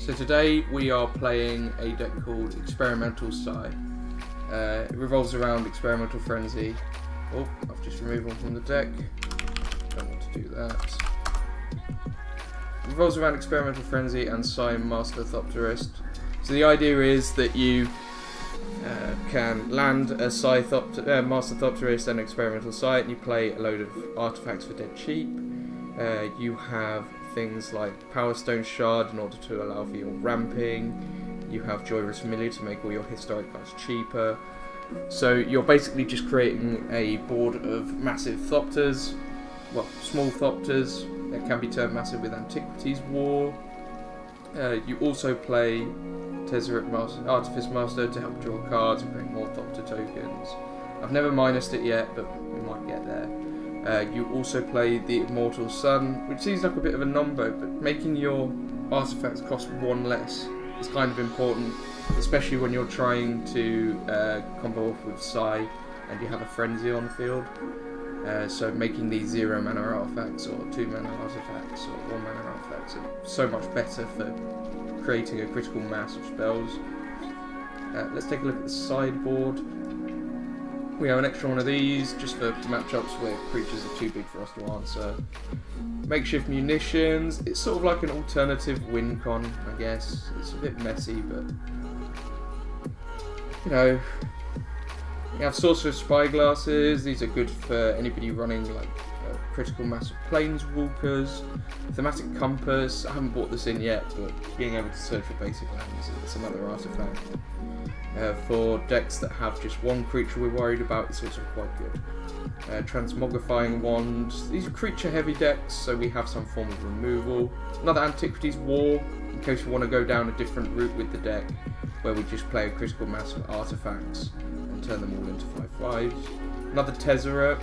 So today we are playing a deck called Experimental Psi. It revolves around Experimental Frenzy. Oh, I've just removed one from the deck. Don't want to do that. It revolves around Experimental Frenzy and Psi Master Thopterist. So the idea is that you can land a Psi Master Thopterist and Experimental Psi, and you play a load of artifacts for dead cheap. You have things like Power Stone Shard in order to allow for your ramping. You have Joyrous Familiar to make all your historic cards cheaper. So you're basically just creating a board of massive Thopters, well, small Thopters that can be turned massive with Antiquities War. You also play Tezzeret Artifice Master to help draw cards and create more Thopter tokens. I've never minused it yet, but we might get there. You also play the Immortal Sun, which seems like a bit of a number, but making your artifacts cost one less is kind of important, especially when you're trying to combo off with Psi and you have a Frenzy on the field. So making these 0 mana artifacts or 2 mana artifacts or 1 mana artifacts are so much better for creating a critical mass of spells. Let's take a look at the sideboard. We have an extra one of these, just for matchups where creatures are too big for us to answer. Makeshift Munitions, it's sort of like an alternative win con, I guess. It's a bit messy, but you know. We have Sorcerer's Spyglasses, these are good for anybody running like critical mass of Planeswalkers. Thematic Compass, I haven't bought this in yet, but being able to search for basic lands is another artifact. For decks that have just one creature we're worried about, it's also quite good. Transmogrifying Wand, these are creature heavy decks, so we have some form of removal. Another Antiquities War, in case you want to go down a different route with the deck, where we just play a critical mass of artifacts and turn them all into 5/5s. Another Tezzeret,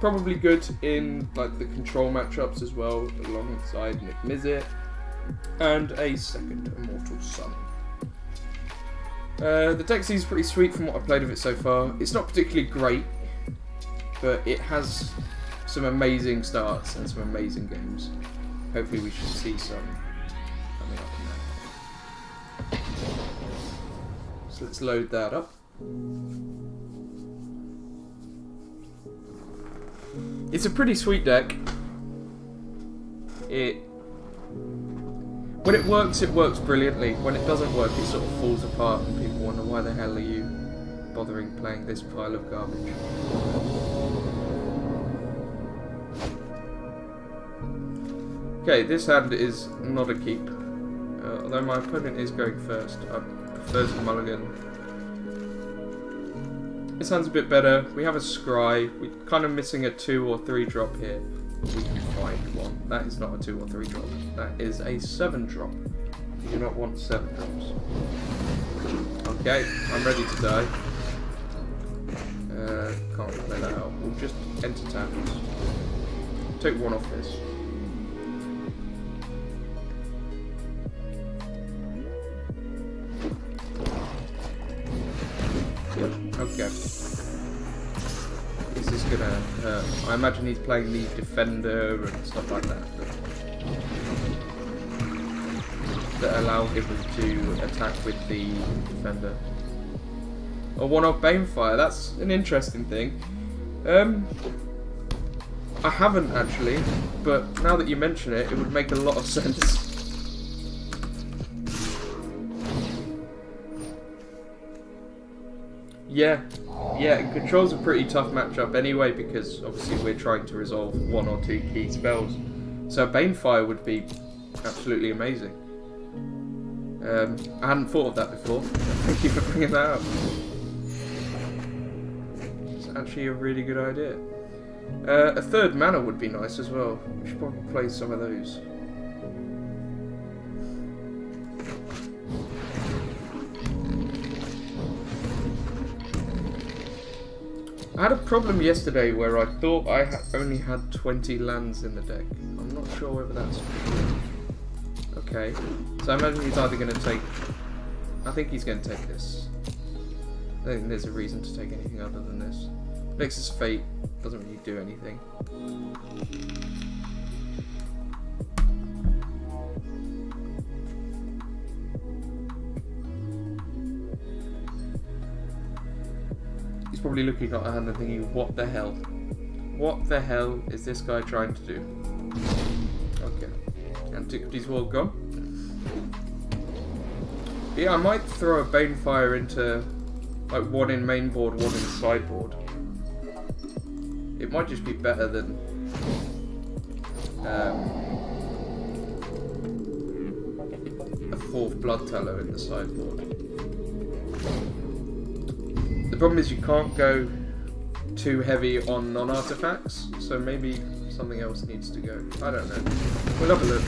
probably good in like the control matchups as well, alongside Nick Mizzet. And a second Immortal Sun. The deck seems pretty sweet from what I've played of it so far. It's not particularly great, but it has some amazing starts and some amazing games. Hopefully we should see some coming up now. So let's load that up. It's a pretty sweet deck. When it works brilliantly. When it doesn't work, it sort of falls apart and people wonder why the hell are you bothering playing this pile of garbage. Okay, this hand is not a keep. Although my opponent is going first, I prefer to mulligan. This hand's a bit better. We have a Scry. We're kind of missing a 2 or 3 drop here. We can find one. That is not a 2 or 3 drop. That is a 7 drop. You do not want 7 drops. Okay, I'm ready to die. Can't play that out. We'll just enter taps. Take one off this. Yep, okay. This is gonna hurt. I imagine he's playing the Defender and stuff like that that allow him to attack with the Defender. Or one-off Banefire, that's an interesting thing. I haven't actually, but now that you mention it, it would make a lot of sense. Yeah, Control's a pretty tough matchup anyway, because obviously we're trying to resolve 1 or 2 key spells. So Banefire would be absolutely amazing. I hadn't thought of that before. Thank you for bringing that up. It's actually a really good idea. A 3rd mana would be nice as well. We should probably play some of those. I had a problem yesterday where I thought I only had 20 lands in the deck. I'm not sure whether that's true. Okay, so I imagine he's either going to take... I think he's going to take this. I don't think there's a reason to take anything other than this. Nexus Fate doesn't really do anything. He's probably looking at a hand and thinking, what the hell? What the hell is this guy trying to do? Okay. Antiquities War gone. Yeah, I might throw a Banefire into like one in main board, one in sideboard. It might just be better than a 4th Blood Tallow in the sideboard. The problem is you can't go too heavy on non-artifacts, so maybe something else needs to go. I don't know. We'll have a look.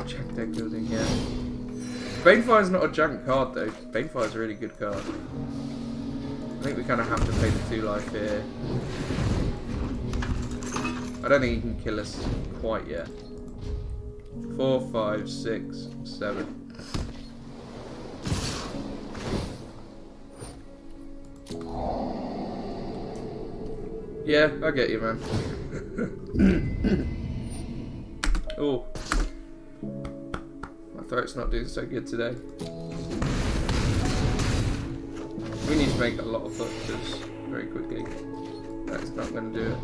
Check deck building here. Banefire's not a junk card though. Banefire's a really good card. I think we kind of have to pay the 2 life here. I don't think he can kill us quite yet. 4, 5, 6, 7. Yeah, I get you, man. Oh. My throat's not doing so good today. We need to make a lot of butchers very quickly. That's not going to do it.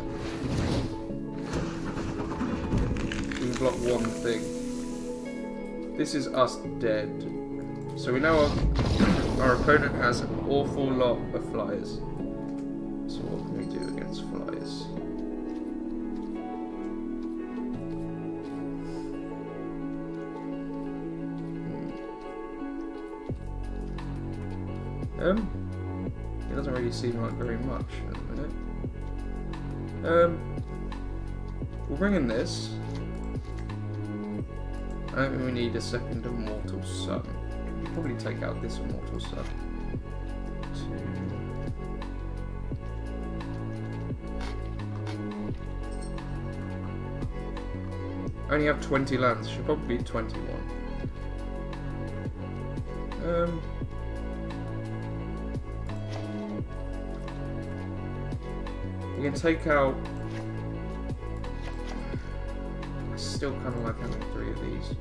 We can block one thing. This is us dead. So we know our opponent has an awful lot of flyers. So what can we do against flyers? It doesn't really seem like very much at the minute. We'll bring in this. I don't think we need a second Immortal Sun. We'll probably take out this Immortal Sun. I only have 20 lands, should probably be 21. We can take out. I still kind of like having 3 of these.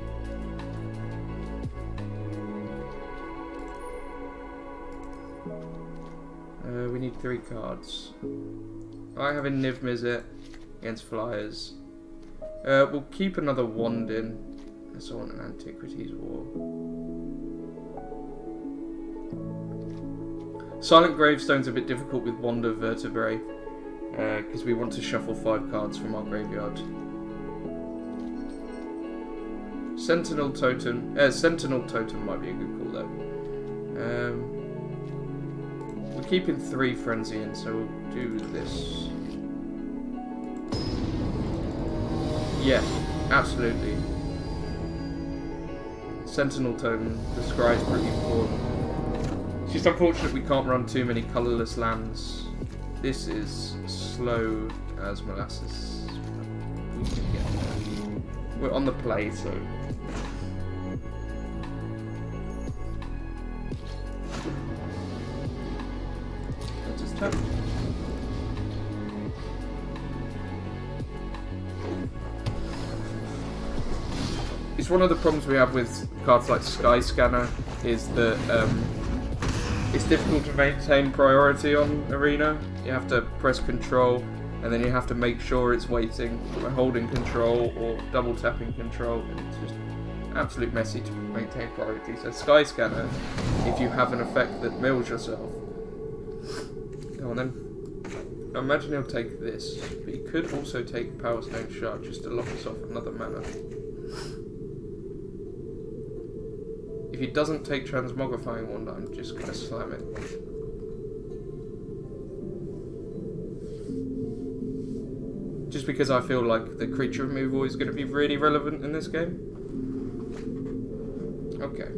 We need 3 cards. I have a Niv Mizzet against flyers. We'll keep another wand in. Unless I want an Antiquities War. Silent Gravestone's a bit difficult with Wand of Vertebrae. Because we want to shuffle 5 cards from our graveyard. Sentinel Totem might be a good call though. We're keeping 3 Frenzy in, so we'll do this. Yeah, absolutely. Sentinel Totem, the scry's pretty important. It's just unfortunate we can't run too many colourless lands. This is slow as molasses. We can get there. We're on the play, so. Let's just tap. It's one of the problems we have with cards like Sky Scanner is that it's difficult to maintain priority on Arena. You have to press control and then you have to make sure it's waiting by holding control or double tapping control, and it's just absolute messy to maintain priority. So Sky Scanner, if you have an effect that mills yourself. Go on then. I imagine he'll take this, but he could also take Power Stone Shard just to lock us off another mana. If he doesn't take Transmogrifying Wand, I'm just going to slam it. Just because I feel like the creature removal is going to be really relevant in this game. Okay.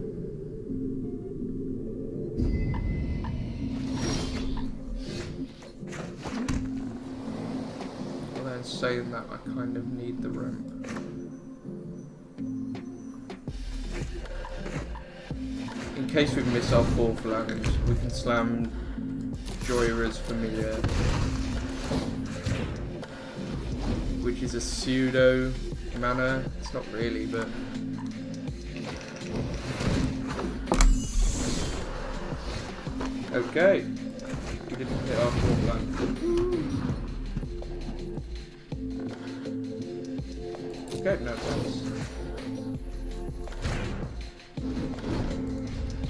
Well then, saying that, I kind of need the ramp. In case we miss our 4th land, we can slam Joyra's Familiar, which is a pseudo mana. It's not really, but Okay. We didn't hit our full plan. Okay, no thanks.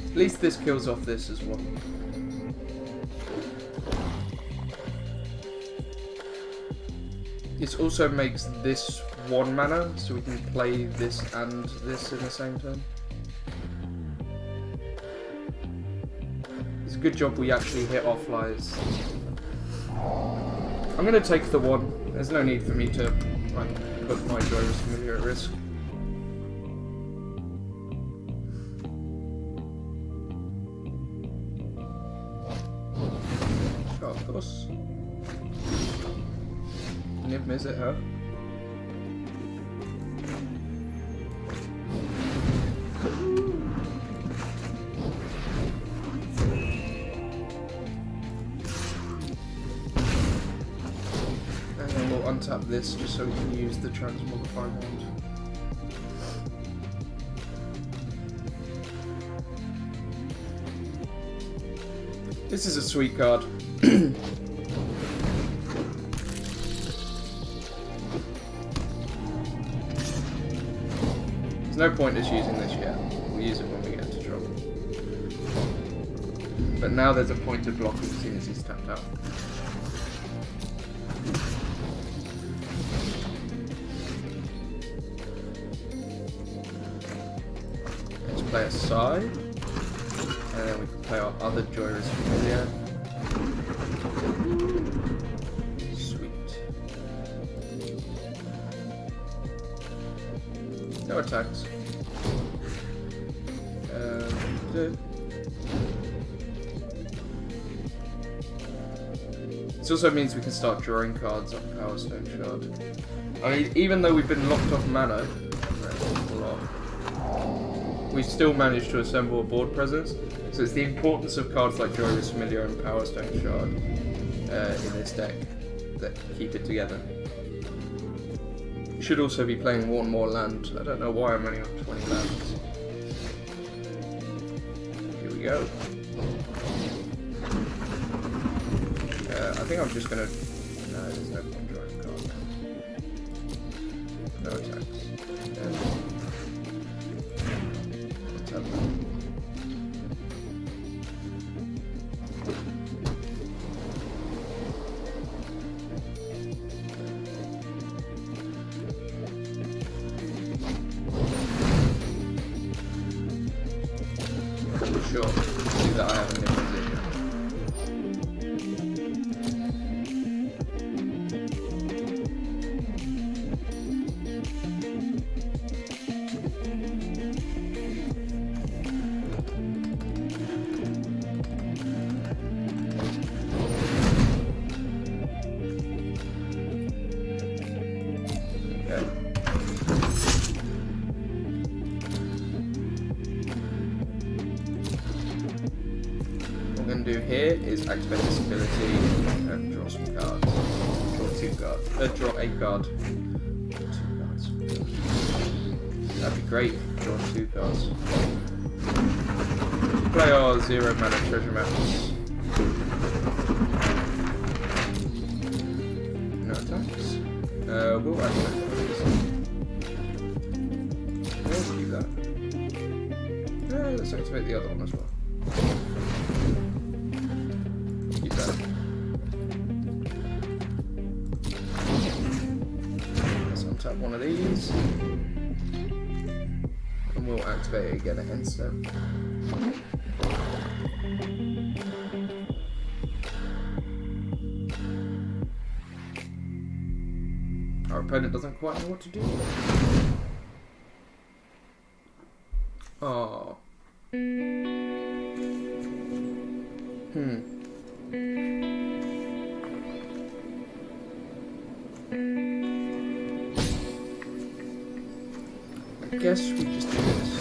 At least this kills off this as well. This also makes this 1 mana, so we can play this and this in the same turn. It's a good job we actually hit our flyers. I'm going to take the 1. There's no need for me to put my Joyous Familiar at risk. Oh, of course. Nib, is it her? And then we'll untap this just so we can use the Transmogrify wand. This is a sweet card. There's no point us using this yet. We'll use it when we get to draw. But now there's a point of blocking as soon as he's tapped out. Let's play a side. And then we can play our other Joyous Familiar. Sweet. No attacks. This also means we can start drawing cards off Power Stone Shard. I mean, even though we've been locked off mana, we still managed to assemble a board presence. So it's the importance of cards like Joyous Familiar and Power Stone Shard in this deck that keep it together. Should also be playing 1 more land. I don't know why I'm running on 20 lands. Here we go. I think I'm just gonna... No, there's no point drawing a card now. No attacks. Let's have that. Sure. See that I have a new position. Do here is activate this ability and draw some cards. Draw 2 cards. Draw a card. 2 cards. That'd be great. Draw 2 cards. Play our 0 mana treasure maps. No attacks. We'll activate these. We'll keep that. Let's activate the other one as well. Let's untap one of these. And we'll activate it again at end step. Our opponent doesn't quite know what to do. Oh. I guess we just do this.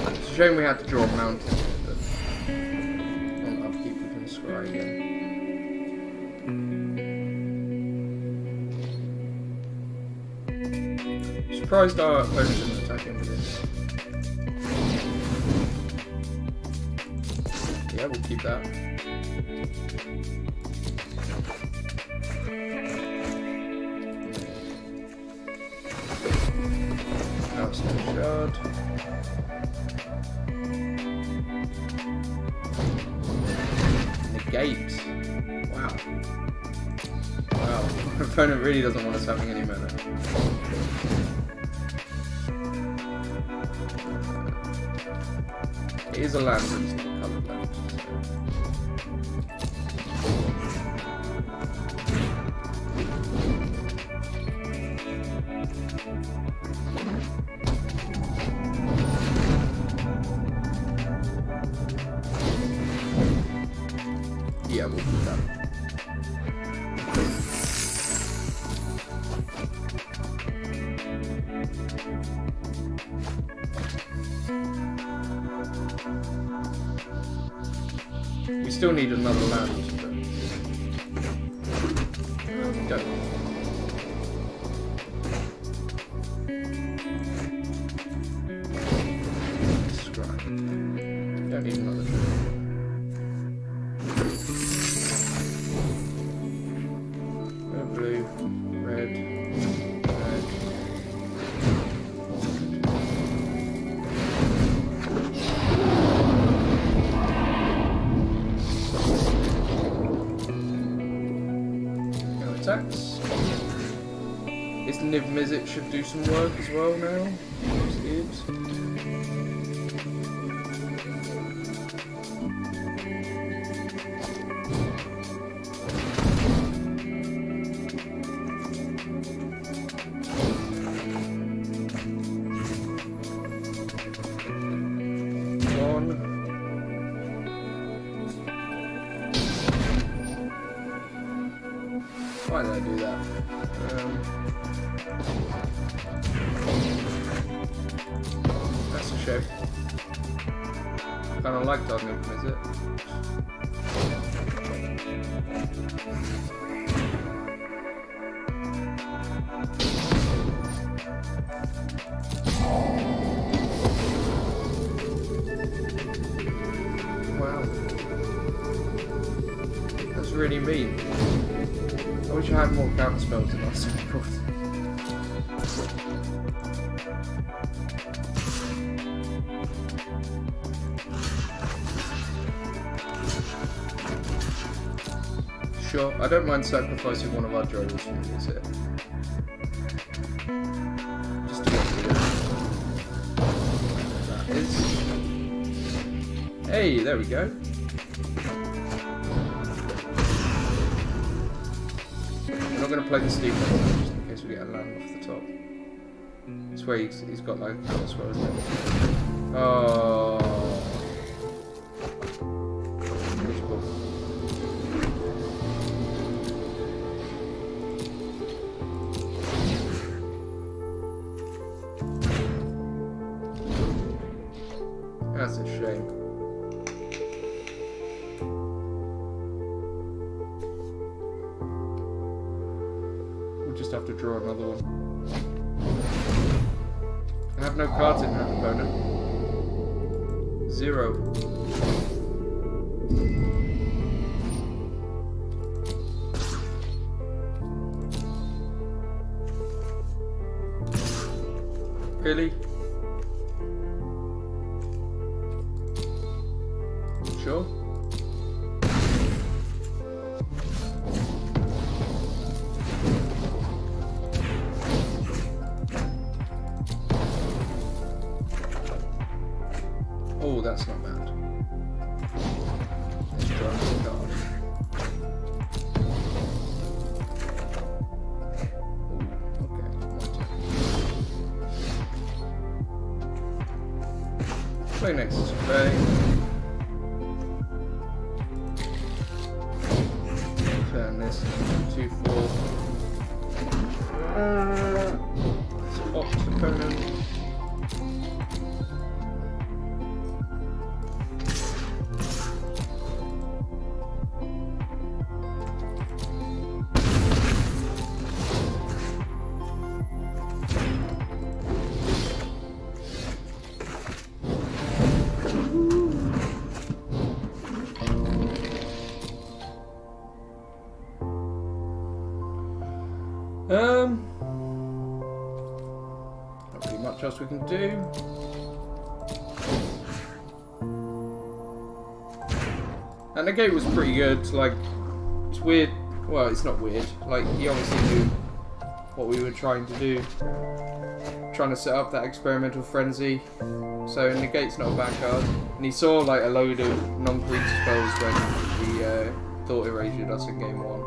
It's a shame we had to draw a mountain, but on upkeep we can scry again. surprised our opponent didn't attack him with this. Yeah, we'll keep that. Outstanding shard. Negate. Wow. Wow. Our opponent really doesn't want us having any mana. It is a land, but it's not a coloured land. Yeah, we'll do that. We still need another land, but we don't. Scribe. Don't need another land. Blue, red, red. Attacks. It's Niv Mizzet should do some work as well now. That's good. Why did I do that? That's a shame. Kinda like Dog Niv Mizzet. Wow. That's really mean. I wish I had more counter spells than last record. Sure, I don't mind sacrificing one of our drovers from this here. Just to get rid of that is. Hey, there we go. I'm not going to play the steam just in case we get a land off the top. This way he's got like as well, isn't it? Oh. That's a shame. We'll just have to draw another one. I have no cards in hand, opponent. 0. Really? Sure. Oh, that's not bad. Let's draw another card. Oh, okay. Play next turn. Turn this 2/4. Spot opponent. much else we can do. And the game was pretty good. Like, it's weird. Well, it's not weird. Like, he obviously knew what we were trying to do. Trying to set up that experimental frenzy. So Negate's not a bad card. And he saw like a load of non-creature spells when he thought erased us in game 1.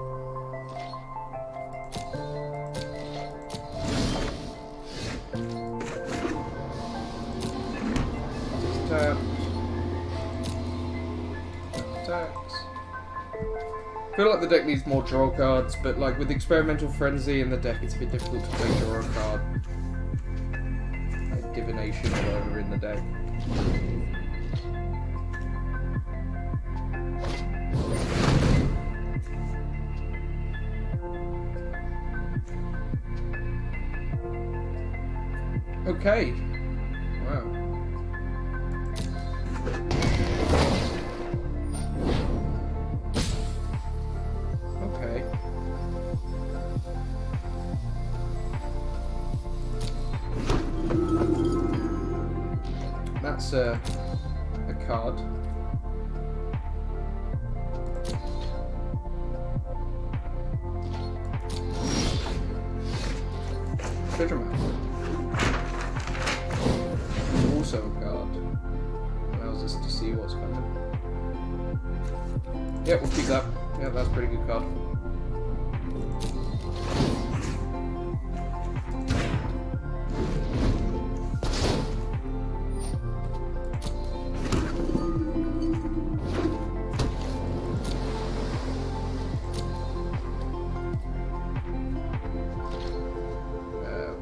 Just tapped. Attacks. I feel like the deck needs more draw cards, but like with experimental frenzy in the deck, it's a bit difficult to play draw a card. Like divination or whatever in the deck. Okay. Wow. Okay. That's a card. Treasure map. Also a card. Allows us to see what's coming. Yeah, we'll keep that. Yeah, that's a pretty good card.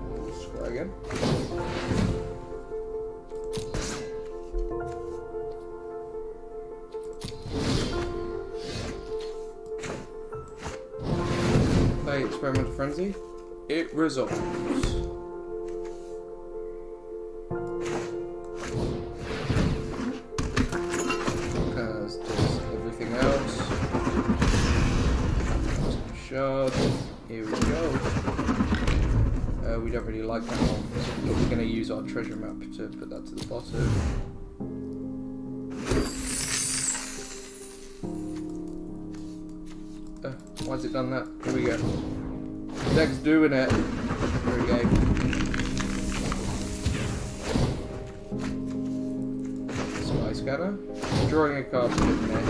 We'll scry again. Experimental frenzy. It resolves. As does everything else. Shard. Here we go. We don't really like that one, but we're going to use our treasure map to put that to the bottom. Why has it done that? Here we go. The deck's doing it. Here we go. Spy scanner. Drawing a card from in there.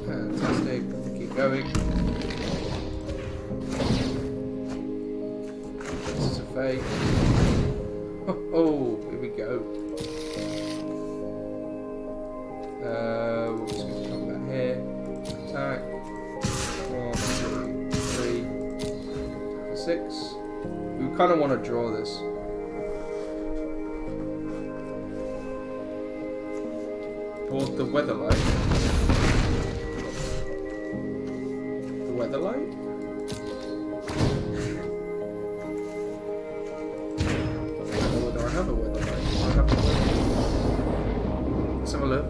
Fantastic. Keep going. This is a fake. Oh, here we go. We're just going to come back here. Attack. 1, 2, 3, 6. We kind of want to draw this. Or the weatherlight. The weatherlight? I don't know whether I have a weatherlight. I have a weatherlight. Let's have a look.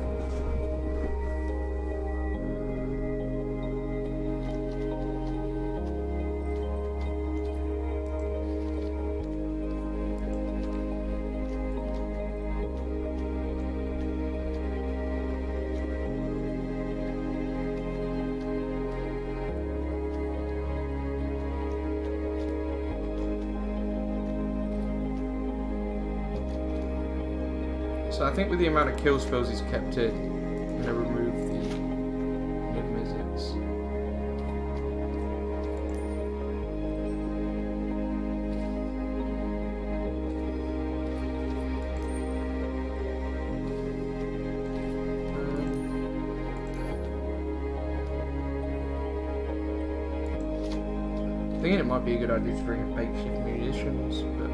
So I think with the amount of kill spells he's kept in, I'm going to remove the mid-mizzets. Thinking it might be a good idea to bring in makeshift munitions, but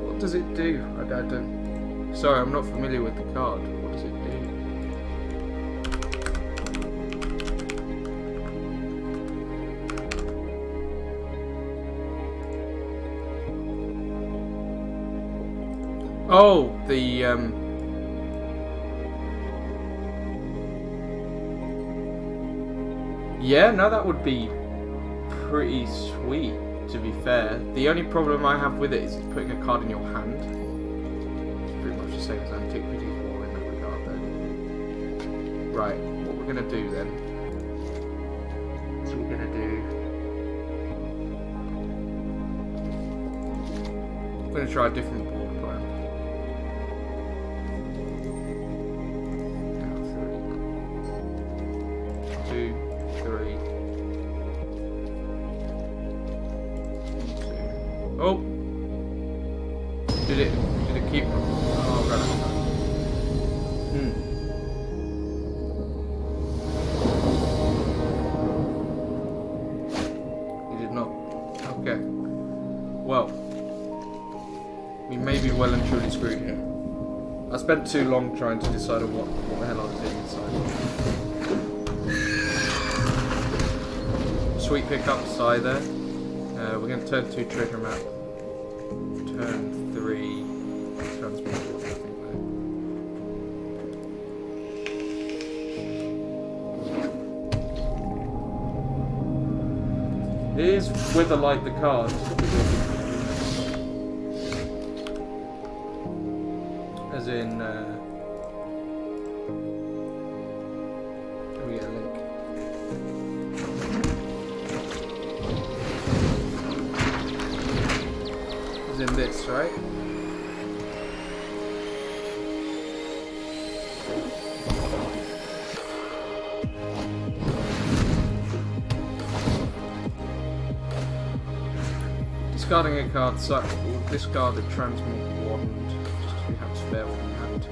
what does it do? I don't. Sorry, I'm not familiar with the card. What does it do? Oh, the yeah, no, that would be pretty sweet, to be fair. The only problem I have with it is putting a card in your hand. It's pretty much the same as Antiquities War in that regard, though. Right, what we're going to do then is we're going to try a different board plan. Now, 3, 2, 3. Oh! Did it keep? Oh, right. He did not. Okay. Well, we may be well and truly screwed here. I spent too long trying to decide on what the hell I was doing inside. Sweet pickup side there. We're going to turn 2 trigger map. Turn 3 transmit, I think though. It is Witherlight the card. As in, let me get a link. In this, right? Discarding a card sucks. We'll discard a transmute wand just so we have a spare one in hand.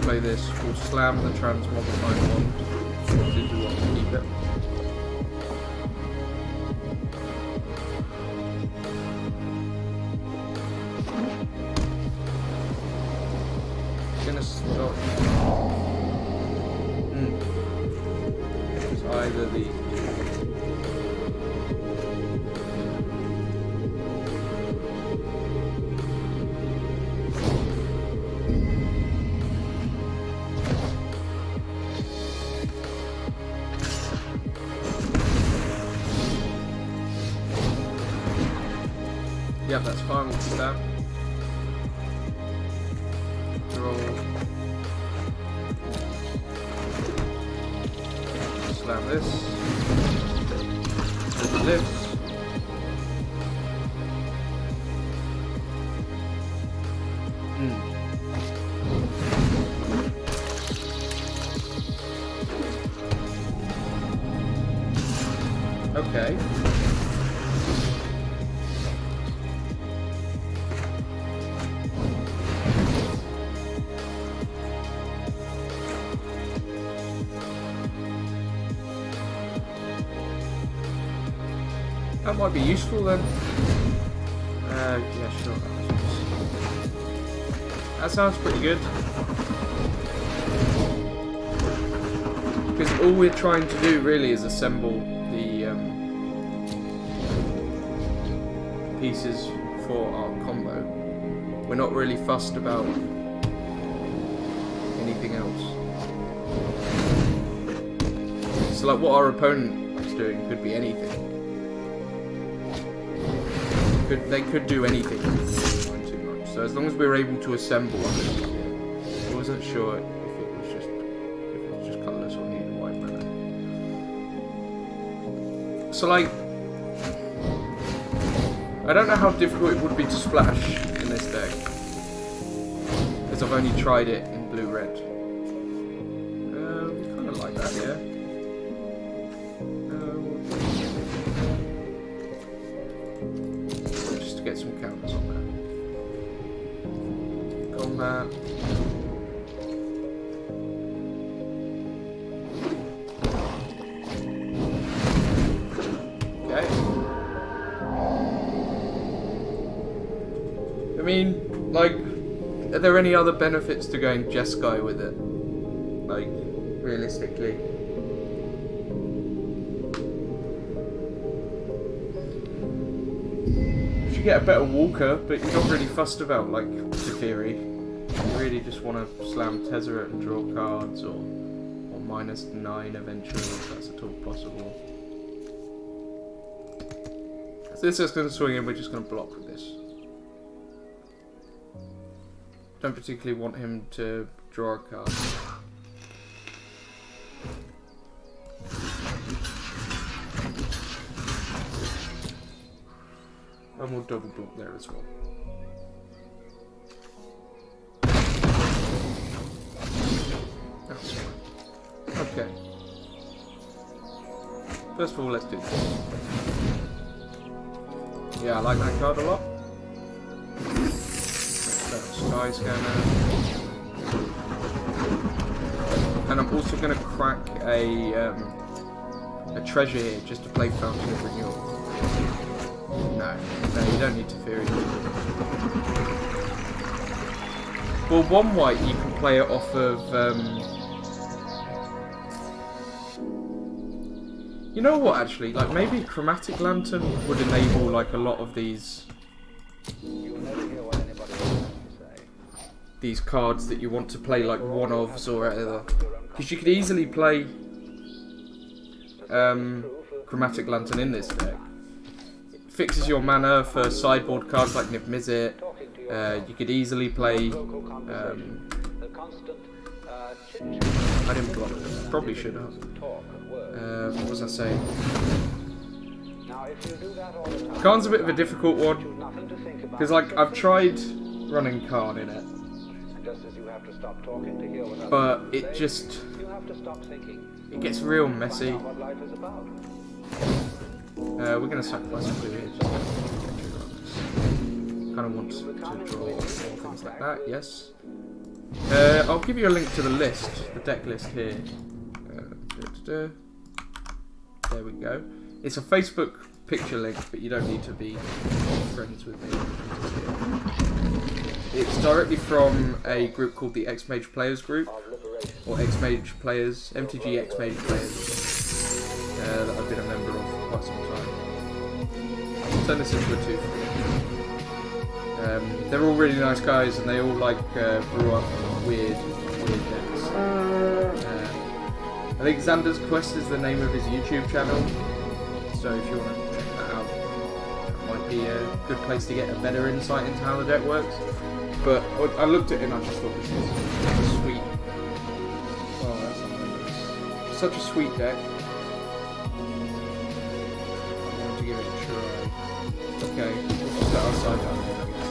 Play this. We'll slam the transmogrifying wand. Did we want to keep it? Gonna stop. It's either the yep, that's fine, we'll keep that. Roll. Slam this. Lifts. Okay. That might be useful then. Yeah, sure. That sounds pretty good. Because all we're trying to do really is assemble the pieces for our combo. We're not really fussed about anything else. So like what our opponent is doing could be anything. They could do anything. Too much. So as long as we're able to assemble underneath it, I wasn't sure if it was just colourless or needed white mana. So like, I don't know how difficult it would be to splash in this deck, because I've only tried it in blue-red. Kind of like that, yeah. Get some counters on there. Combat. Okay. I mean, like, are there any other benefits to going Jeskai with it? Like, realistically. get a better walker, but you're not really fussed about like Teferi. You really just want to slam Tezzeret and draw cards, or -9 eventually, if that's at all possible. So this is going to swing in, we're just going to block with this. Don't particularly want him to draw a card. And we'll double block there as well. That's fine. Okay. First of all, let's do this. Yeah, I like that card a lot. Sky Scanner. And I'm also going to crack a treasure here just to play Fountain of Renewal. No, you don't need to fear it. Well, one white you can play it off of. You know what? Actually, like maybe Chromatic Lantern would enable like a lot of these cards that you want to play like one-offs or whatever, because you could easily play Chromatic Lantern in this deck. Fixes your mana for sideboard cards like Niv Mizzet. You could easily play. I didn't block this. Probably should have. What was I saying? Karn's a bit of a difficult one because, like, I've tried running Karn in it, but it just gets real messy. We're going to sacrifice a blue here. Kind of want to draw more things like that, yes. I'll give you a link to the list, the deck list here. There we go. It's a Facebook picture link, but you don't need to be friends with me. It's directly from a group called the X-Mage Players Group, or X-Mage Players, MTG X-Mage Players. That I've been a member of for quite some time. I'll turn this into a 2. They're all really nice guys, and they all like grew up weird decks. I think Xander's Quest is the name of his YouTube channel, so if you want to check that out, that might be a good place to get a better insight into how the deck works. But I looked at it and I just thought this is sweet. Oh, that's not such a sweet deck. Give it a try. Okay, we'll just let our side down here, I guess.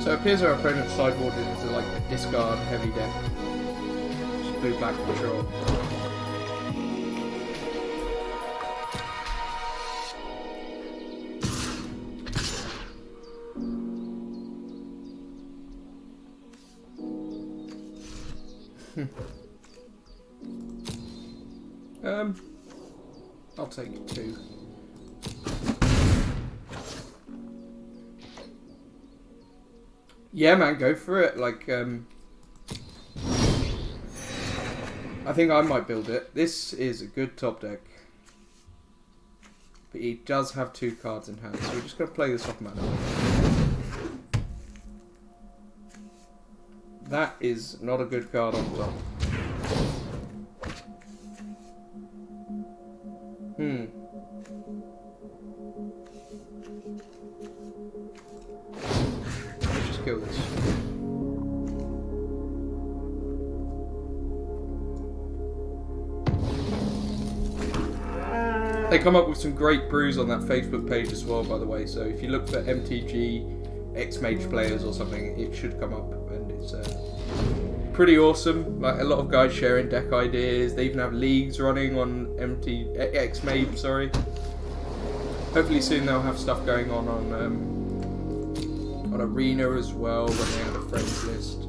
So it appears our opponent's sideboard is like a discard heavy deck. Just blue-black control. I'll take 2. Yeah, man, go for it. Like, I think I might build it. This is a good top deck, but he does have 2 cards in hand, so we're just gonna play this off mana. That is not a good card on top. Let's just kill this. They come up with some great brews on that Facebook page as well, by the way, so if you look for MTG X-Mage Players or something, it should come up, and it's pretty awesome. Like, a lot of guys sharing deck ideas. They even have leagues running on X-Mage, sorry. Hopefully soon they'll have stuff going on Arena as well, when they have a friends list,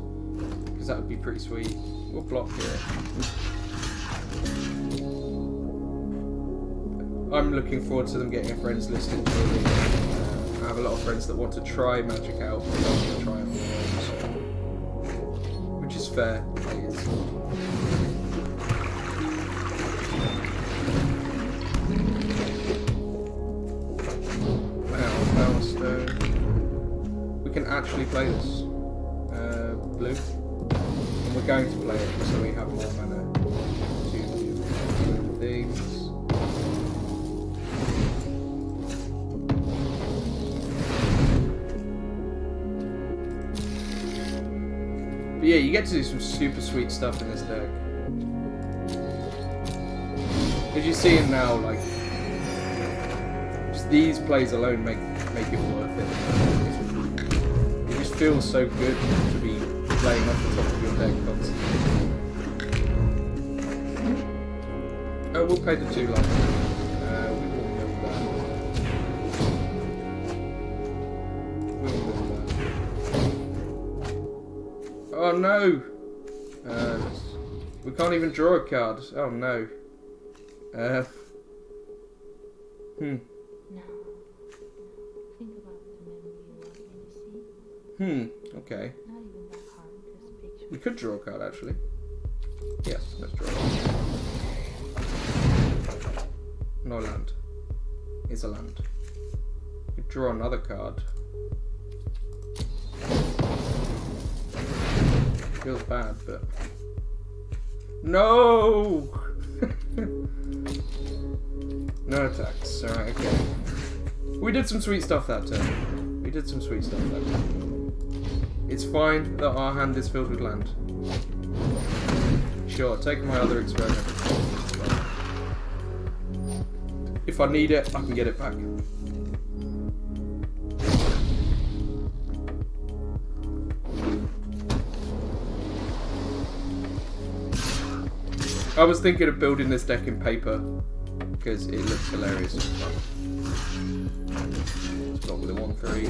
because that would be pretty sweet. We'll block here. I'm looking forward to them getting a friends list into the league. I have a lot of friends that want to try Magic out, but don't want to try it on their own, so, which is fair. actually play this. Blue. And we're going to play it so we have more mana to do things. But yeah, you get to do some super sweet stuff in this deck. As you see it now, like, just these plays alone make it worth it. It just feels so good to be playing off the top of your deck constantly. Oh, we'll play the 2 line. We will go with that. We'll go with that. Oh no! We can't even draw a card. Oh no. No. Think about the memory you want me to see. Okay. Not even that hard, just picture. We could draw a card actually. Yes, let's draw. No land. It's a land. We could draw another card. Feels bad, but no. No attacks. Alright, okay. We did some sweet stuff that turn. It's fine that our hand is filled with land. Sure, take my other experiment. If I need it, I can get it back. I was thinking of building this deck in paper because it looks hilarious and fun. It's got with a 1/3.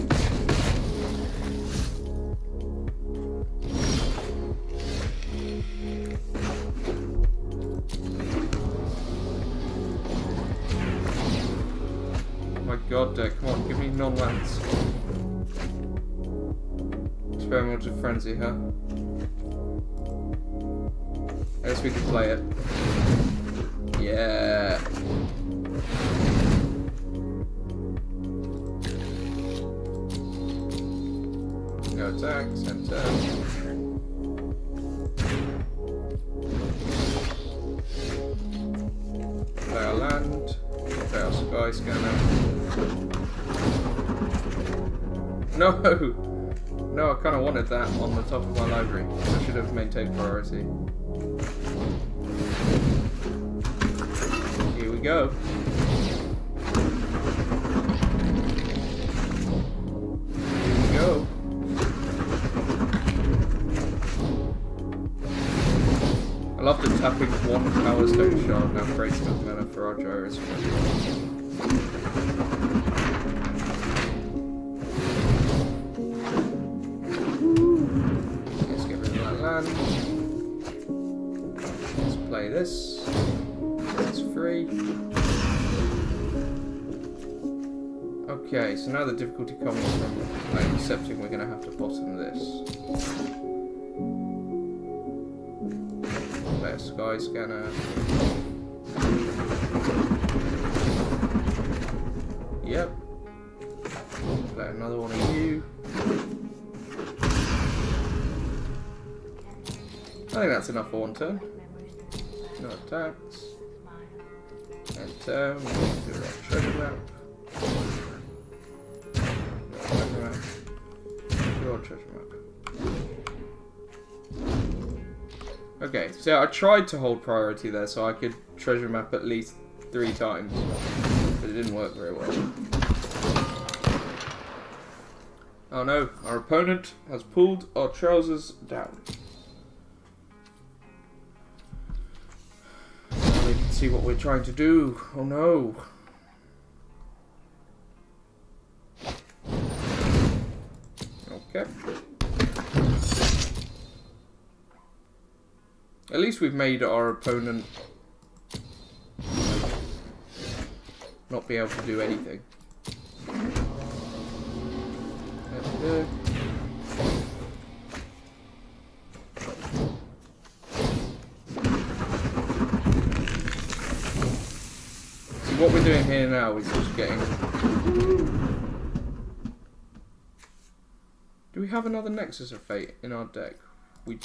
Oh my god, deck, come on, give me non-lands. Experimental Frenzy, huh? I guess we can play it. Yeah. No attacks, enter. Play our land. Play our sky scanner. No! No, I kind of wanted that on the top of my library. I should have maintained priority. Here we go. Here we go. I love that tapping 1 Power Stone Shard now creates enough mana for our Gyros. Let's get rid of that land. Let's play this. It's free. Okay, so now the difficulty comes from accepting we're going to have to bottom this. Play a sky scanner. Yep. Play another one of you. I think that's enough for one turn. No attacks. Enter. We'll do our treasure map. Do our treasure map. Okay, so I tried to hold priority there so I could treasure map at least 3 times, but it didn't work very well. Oh no, our opponent has pulled our trousers down. We can see what we're trying to do. Oh no. Okay. At least we've made our opponent not be able to do anything. There we go. See, what we're doing here now is just getting... Do we have another Nexus of Fate in our deck? We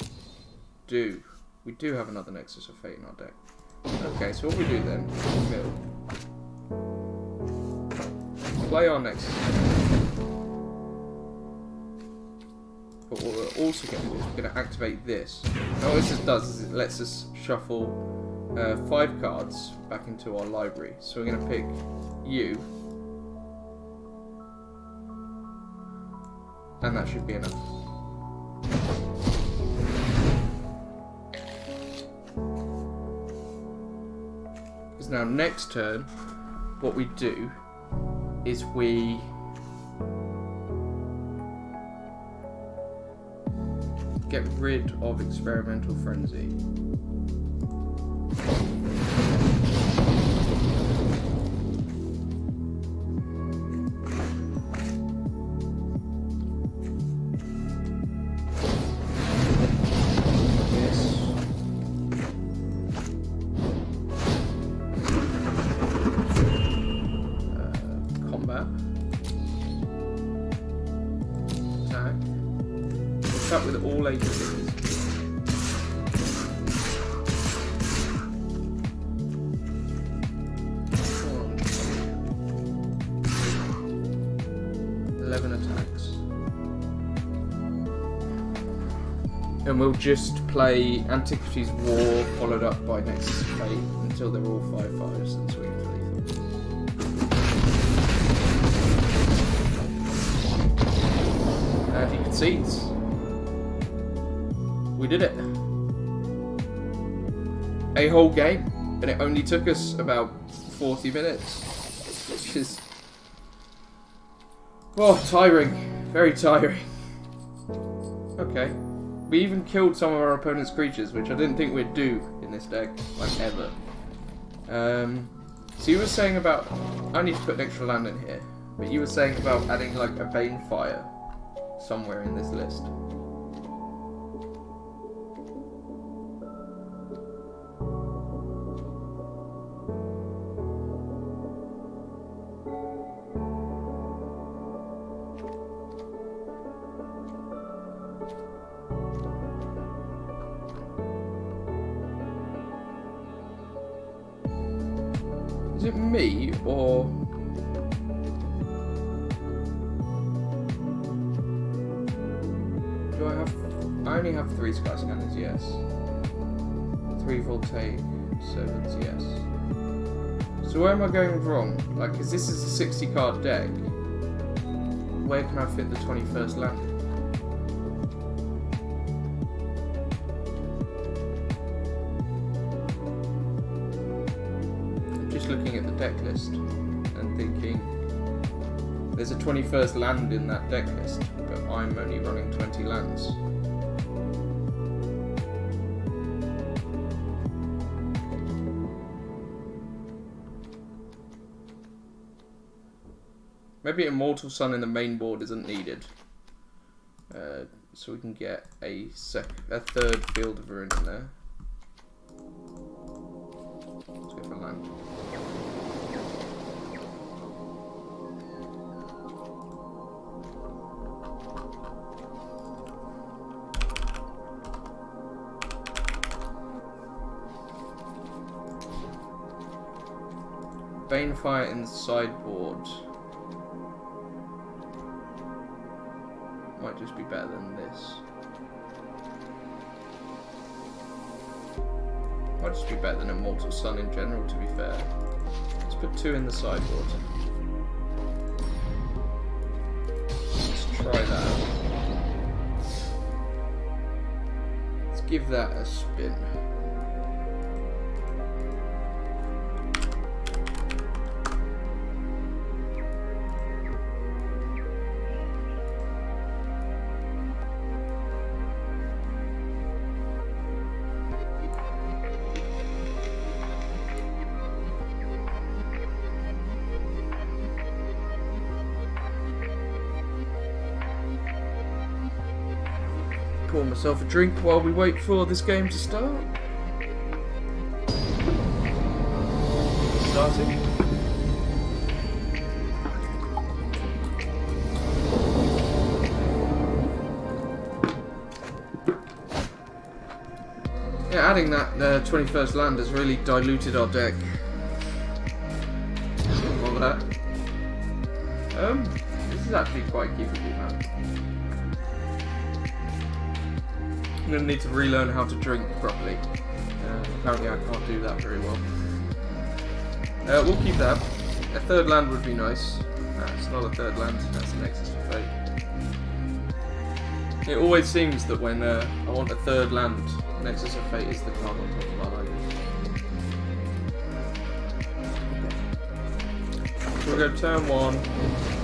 do. We do have another Nexus of Fate in our deck. Okay, so what we do then, we'll play our Nexus. But what we're also going to do is we're going to activate this. Now what this does is it lets us shuffle 5 cards back into our library. So we're going to pick you. And that should be enough. Because now next turn, what we do is we get rid of Experimental Frenzy. Attack with all 8 of these. 11 attacks. And we'll just play Antiquity's War followed up by Nexus of Fate until they're all 5/5s and swing for lethal. And he concedes. We did it. A whole game, and it only took us about 40 minutes, which is, oh, tiring, very tiring. Okay, we even killed some of our opponent's creatures, which I didn't think we'd do in this deck, like ever. So you were saying about, I need to put an extra land in here, but you were saying about adding like a Banefire somewhere in this list. Is it me, or... do I have... I only have 3 Sky Scanners, yes. 3 Voltaic Servants, yes. So where am I going wrong? Like, because this is a 60 card deck. Where can I fit the 21st land? Looking at the deck list and thinking there's a 21st land in that deck list, but I'm only running 20 lands. Maybe Immortal Sun in the main board isn't needed, so we can get a third Field of Ruin in there. Let's go for land. Banefire in the sideboard might just be better than this. Might just be better than Immortal Sun in general, to be fair. Let's put 2 in the sideboard. Let's try that. Let's give that a spin. Pour myself a drink while we wait for this game to start. Starting. adding that 21st land has really diluted our deck. All that. This is actually quite keepable now. I'm going to need to relearn how to drink properly. Apparently I can't do that very well. We'll keep that. A third land would be nice. It's not a third land, that's an Nexus of Fate. It always seems that when I want a third land, Nexus of Fate is the card on top of my library. So we'll go turn 1,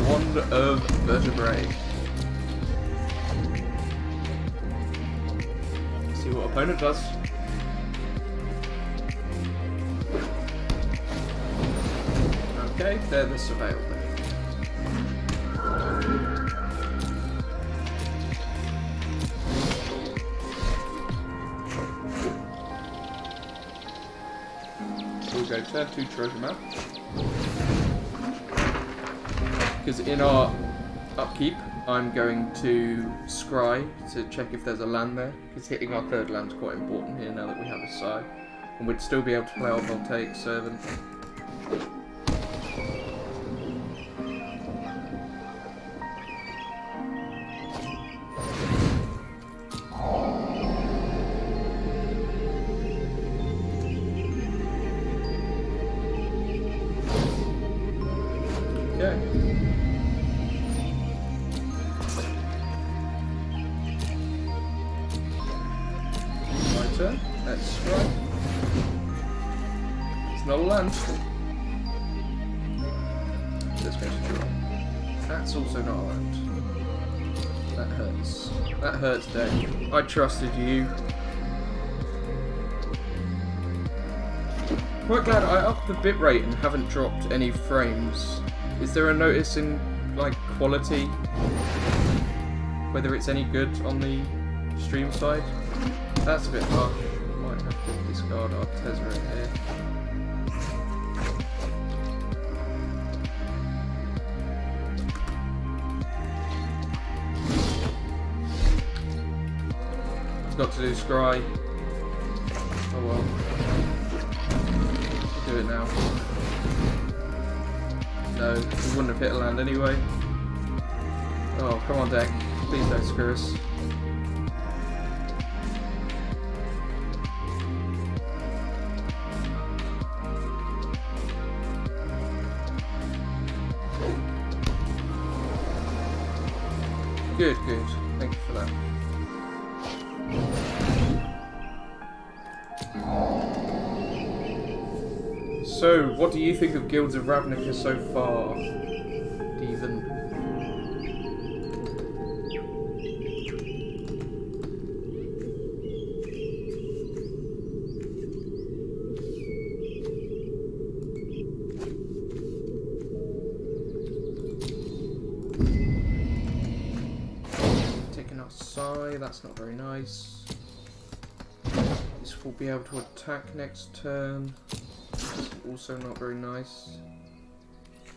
Wand of Vertebrae. See what opponent does. Okay, they're the Surveil then. We'll go turn 2 treasure map. Because in our upkeep, I'm going to scry to check if there's a land there. Because hitting our third land is quite important here now that we have a Psy. And we'd still be able to play our Voltaic Servant. Okay. My turn. Let's strike. It's not a land. Let's go to draw. That's also not a land. That hurts. That hurts, Dave. I trusted you. Quite glad I upped the bitrate and haven't dropped any frames. Is there a notice in, like, quality? Whether it's any good on the stream side? That's a bit harsh. Might have to discard our Tezzeret here. I've got to do scry. Oh well. Do it now. No, we wouldn't have hit a land anyway. Oh, come on, deck. Please don't screw us. Good, good. Thank you for that. So, what do you think of Guilds of Ravnica so far, Steven? Taking our Psy, that's not very nice. This will be able to attack next turn. Also not very nice.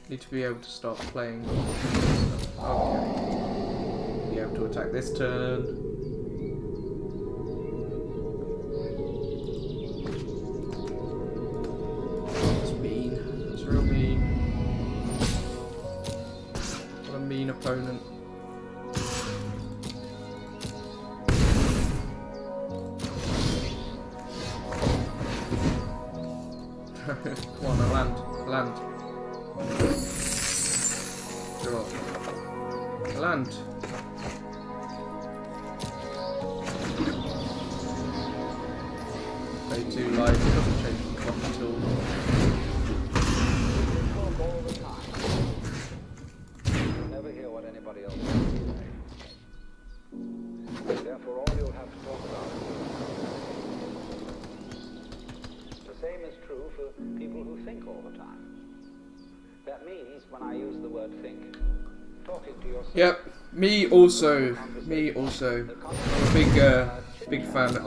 Need to be able to start playing. Okay. Be able to attack this turn. That's mean. That's real mean. What a mean opponent. Come on, a land. Land. Draw. A land. Play 2 live, it doesn't change the clock at all. All the time. You'll never hear what anybody else has to say. Therefore, all you'll have to talk about is the same is true for people who think all the time. That means, when I use the word think, talking to yourself. Yep, me also. Me also. I'm a big fan of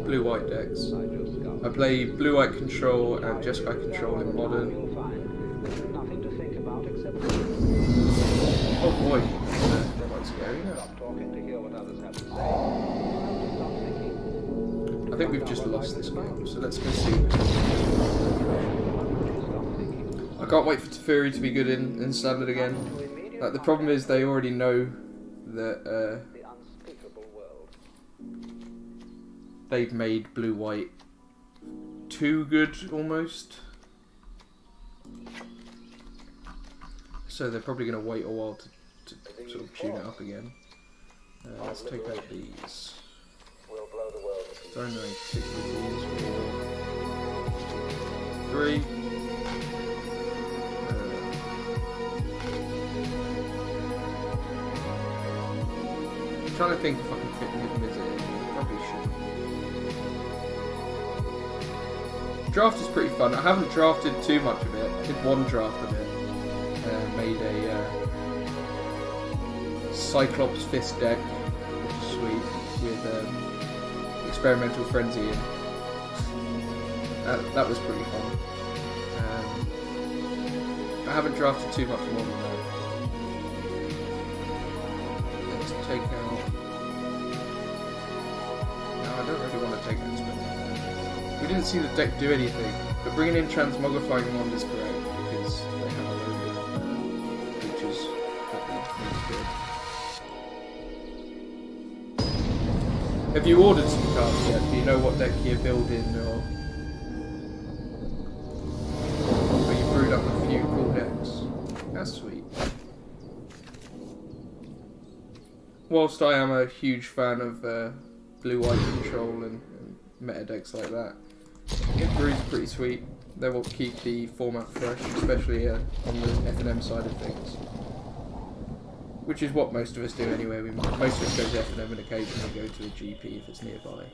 blue-white decks. I play blue-white control and Jeskai control in modern. You'll find there's nothing to think about except Oh boy, quite scary now. stop talking to hear what others have to say. You have to stop thinking. I think we've just lost this game, so let's go see. I can't wait for Teferi to be good in Standard again. Like, the problem is they already know that they've made blue-white too good, almost. So they're probably going to wait a while to sort of tune it up again. Let's take out these. Don't know particularly these. 3. I'm trying to think if I can fit mid-mid in. Probably should. Draft is pretty fun. I haven't drafted too much of it. I did one draft of it. Made a Cyclops Fist deck, which is sweet, with Experimental Frenzy in. That was pretty fun. I haven't drafted too much more than that. Let's take out... No, I don't really want to take that spell. We didn't see the deck do anything, but bringing in Transmogrifying Wand is correct, because they have a load of features that make it good. Have you ordered some cards yet? Do you know what deck you're building, or you brewed up a few cool decks? That's sweet. Whilst I am a huge fan of blue-white control and meta decks like that, it brews pretty sweet. They will keep the format fresh, especially on the F&M side of things. Which is what most of us do anyway. Most of us go to F&M and occasionally go to a GP if it's nearby.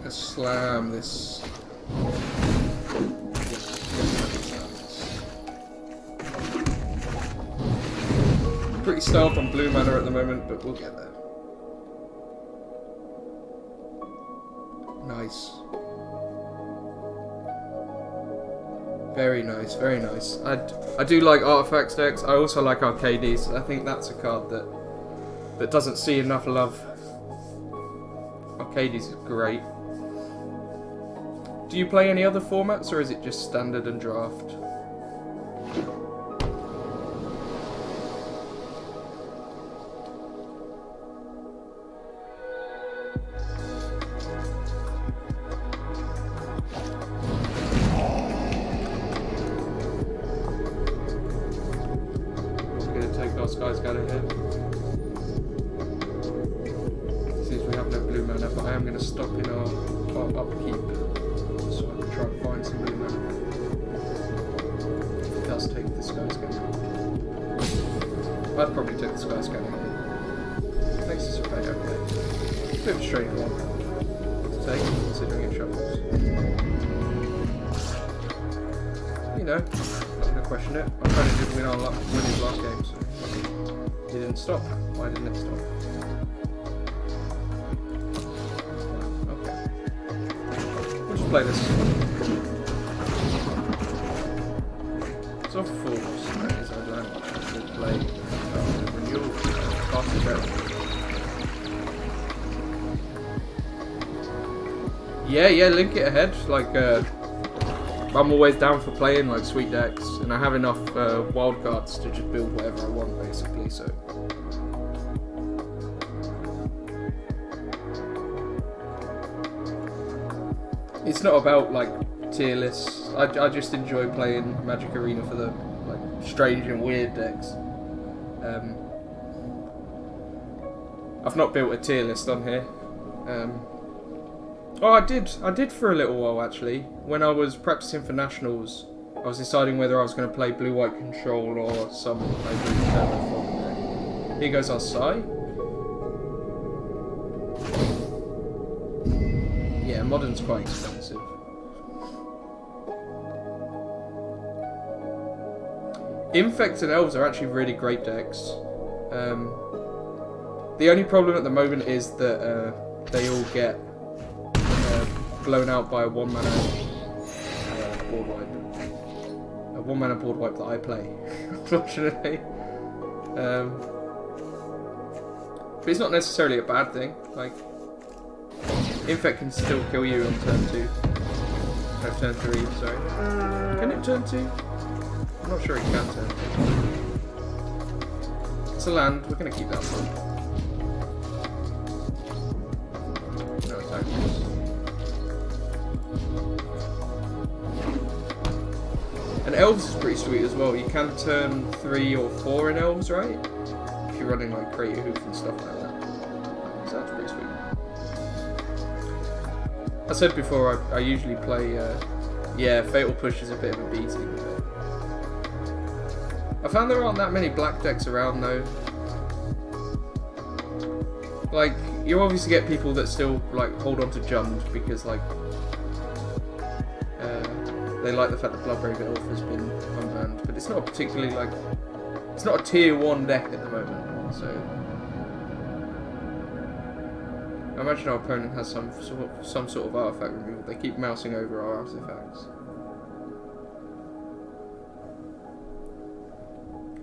Let's slam this. Pretty starved on blue mana at the moment, but we'll get there. Nice. Very nice, very nice. I do like artifacts decks. I also like Arcades. I think that's a card that doesn't see enough love. Arcades is great. Do you play any other formats, or is it just Standard and Draft? Guy's got ahead. Seems we have no blue mana, but I am going to stop in our upkeep so I can try and find some blue mana. It does take the Sky Scanner. I'd probably take the Sky Scanner. Makes this okay, okay. Bit of a strange one to take, considering it shuffles. You know, I'm not going to question it. I kind of did win his last game, so. It didn't stop. Why didn't it stop? Okay. We'll just play this. It's off force. That is our land. We'll play renewal. Faster better. Yeah, link it ahead. Like, I'm always down for playing like sweet decks, and I have enough wild cards to just build whatever I want, basically. So it's not about like tier lists. I just enjoy playing Magic Arena for the like strange and weird decks. I've not built a tier list on here. Oh, I did for a little while actually. When I was practicing for nationals, I was deciding whether I was going to play blue-white control or some play blue turbo form deck. Here goes our Sai. Yeah, modern's quite expensive. Infect and Elves are actually really great decks. The only problem at the moment is that they all get blown out by a 1 mana board wipe. a one-mana board wipe that I play, unfortunately. But it's not necessarily a bad thing. Like, Infect can still kill you on turn 2. No, turn 3, sorry. Can it turn 2? I'm not sure it can turn 2. It's a land, we're going to keep that one. No attack. And Elves is pretty sweet as well. You can turn 3 or 4 in Elves, right? If you're running like Crater Hoof and stuff like that. So that's pretty sweet. I said before, I usually play, yeah, Fatal Push is a bit of a beating. But I found there aren't that many black decks around though. Like, you obviously get people that still like hold on to Jund because like they like the fact that Bloodbraid Elf has been unbanned, but it's not particularly like, it's not a tier 1 deck at the moment, so I imagine our opponent has some sort of artifact removal. They keep mousing over our artifacts.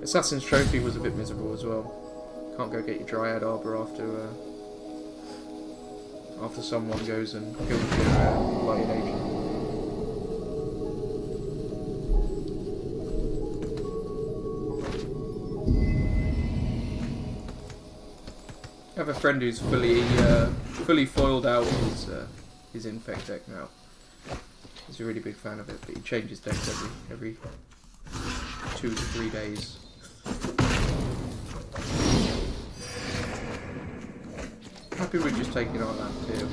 Assassin's Trophy was a bit miserable as well. Can't go get your Dryad Arbor after someone goes and kills your Lighted Agent. I have a friend who's fully foiled out his Infect deck now. He's a really big fan of it, but he changes decks every 2 to 3 days. Happy with just taking our land here.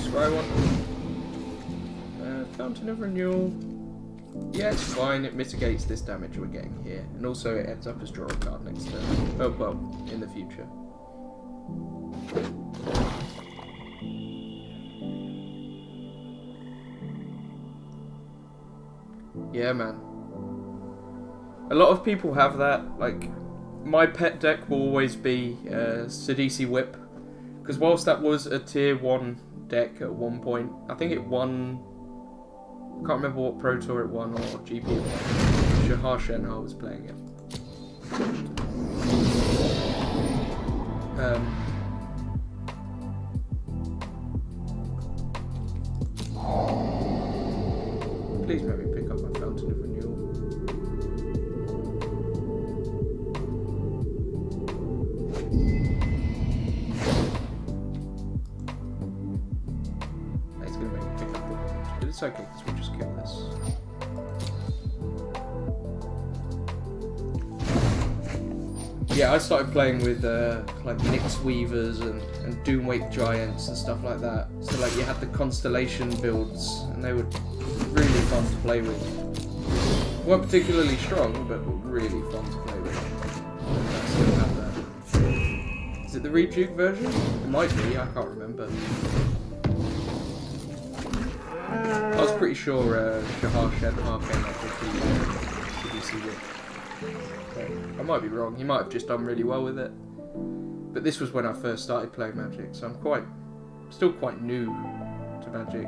Scry one. Fountain of Renewal. Yeah, it's fine. It mitigates this damage we're getting here, and also it ends up as draw a card next turn. Oh well, in the future. Yeah, man. A lot of people have that. Like, my pet deck will always be Sidisi Whip, because whilst that was a tier 1 deck at one point, I think it won. I can't remember what Pro Tour it won or GP it won. Shahar Shenar was playing it. Please let me pick up my Fountain of Renewal. It's going to make me pick up the one, but it's okay because we'll just kill this. Yeah, I started playing with like Nyx Weavers and Doomwake Giants and stuff like that. So like you had the Constellation builds, and they were really fun to play with. Weren't particularly strong, but really fun to play with. And I still have that. Is it the Rejuke version? It might be, I can't remember. I was pretty sure Shahar Shenar came up with the CDC Whip. I might be wrong, he might have just done really well with it. But this was when I first started playing Magic, so I'm still quite new to Magic.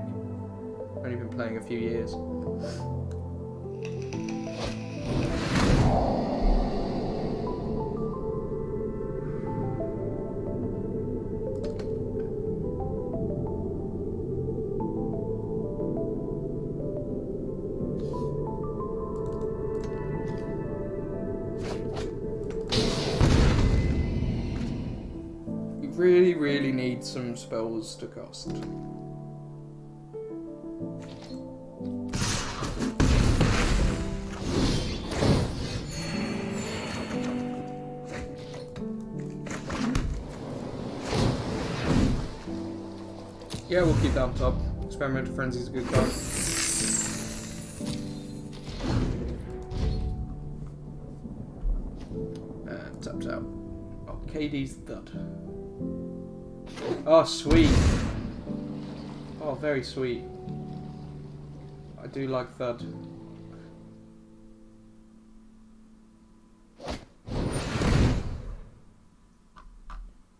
I've only been playing a few years. Really need some spells to cast. Yeah, we'll keep that up top. Experimental Frenzy is a good card. Tapped out. Arcades Thud. Oh, sweet. Oh, very sweet. I do like Thud.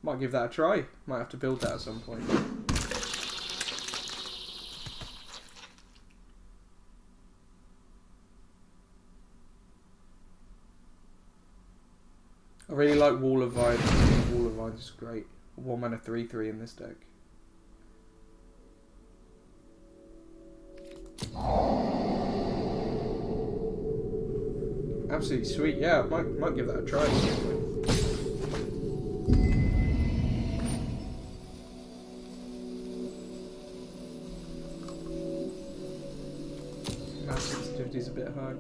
Might give that a try. Might have to build that at some point. I really like Wall of Vines. Wall of Vines is great. 1 mana 3/3 in this deck. Absolutely sweet. Yeah, might give that a try. Math sensitivity is a bit high.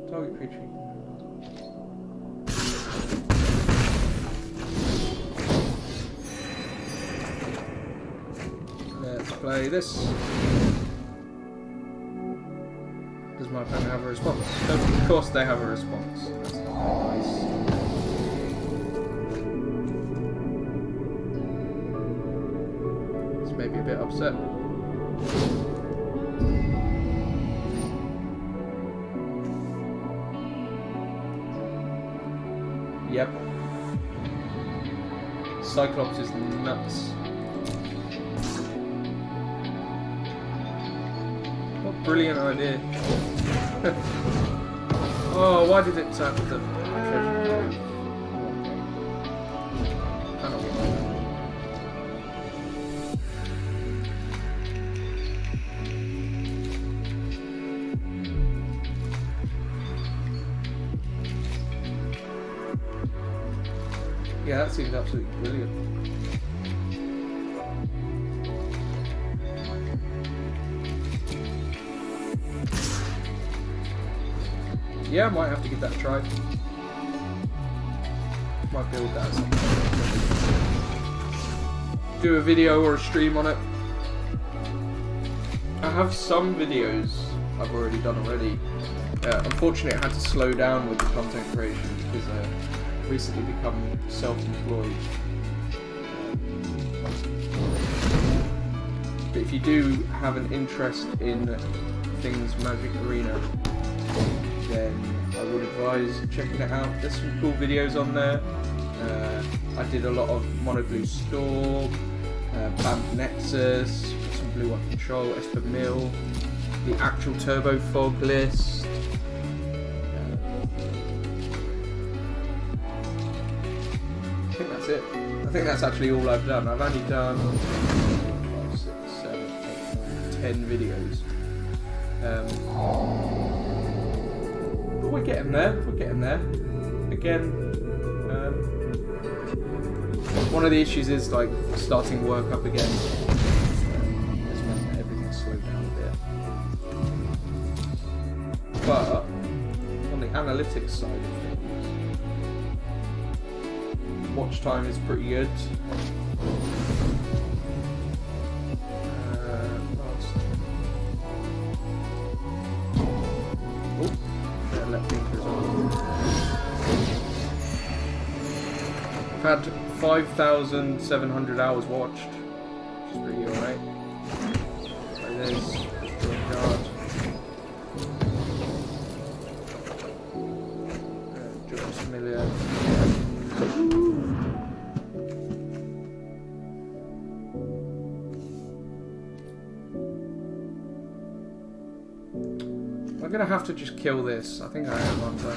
Target creature. Let's play this. Does my opponent have a response? Of course they have a response. That's nice. It's maybe a bit upset. Yep. Cyclops is nuts. What a brilliant idea. Oh, why did it tap the treasure? I don't know. Yeah, that seems absolutely brilliant. Yeah, I might have to give that a try. Might build that or something. Do a video or a stream on it. I have some videos I've already done already. Unfortunately, I had to slow down with the content creation because I've recently become self-employed. But if you do have an interest in things MTG Arena, then I would advise checking it out. There's some cool videos on there. I did a lot of Mono Blue Storm, Bamf Nexus, some Blue White Control, Esper Mill, the actual Turbo Fog list. I think that's it. I think that's actually all I've done. I've only done 5, 6, 7, 8, 9, 10 videos. We're getting there. We're getting there. Again, one of the issues is like starting work up again. It's meant that everything's slowed down a bit. But on the analytics side of things, watch time is pretty good. I've had 5,700 hours watched, which is pretty alright. Like this, draw a card. Draw familiar. I'm gonna have to just kill this. I think I am, aren't I?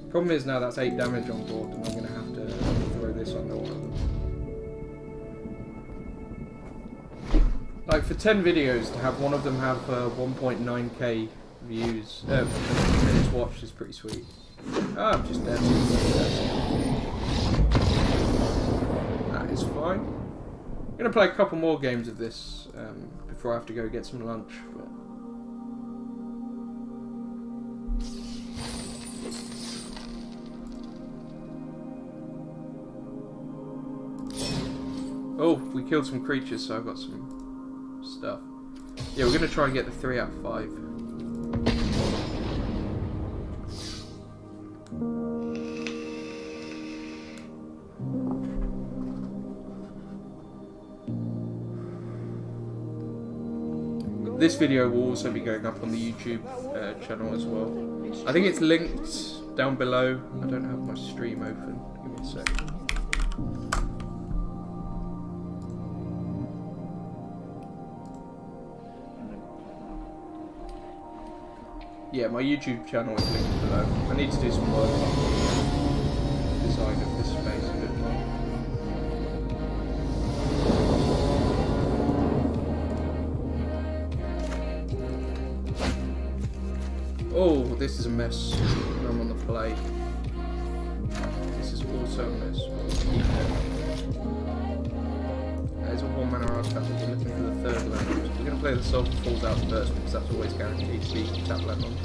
Problem is now that's 8 damage on board, and I'm going to have to throw this on the one. Like for 10 videos, to have one of them have 1.9k views, minutes watched is pretty sweet. Ah, I'm just dead. That is fine. I'm going to play a couple more games of this before I have to go get some lunch. But oh, we killed some creatures, so I've got some stuff. Yeah, we're going to try and get the 3 out of 5. This video will also be going up on the YouTube channel as well. I think it's linked down below. I don't have my stream open. Give me a sec. Yeah, my YouTube channel is linked below. I need to do some work on the design of this space a bit more. Oh, this is a mess. I'm on the play. This is also a mess. There's a 1-mana artifact. We're looking for the 3rd land. We're going to play the Soul Falls Out first because that's always guaranteed to be tap land on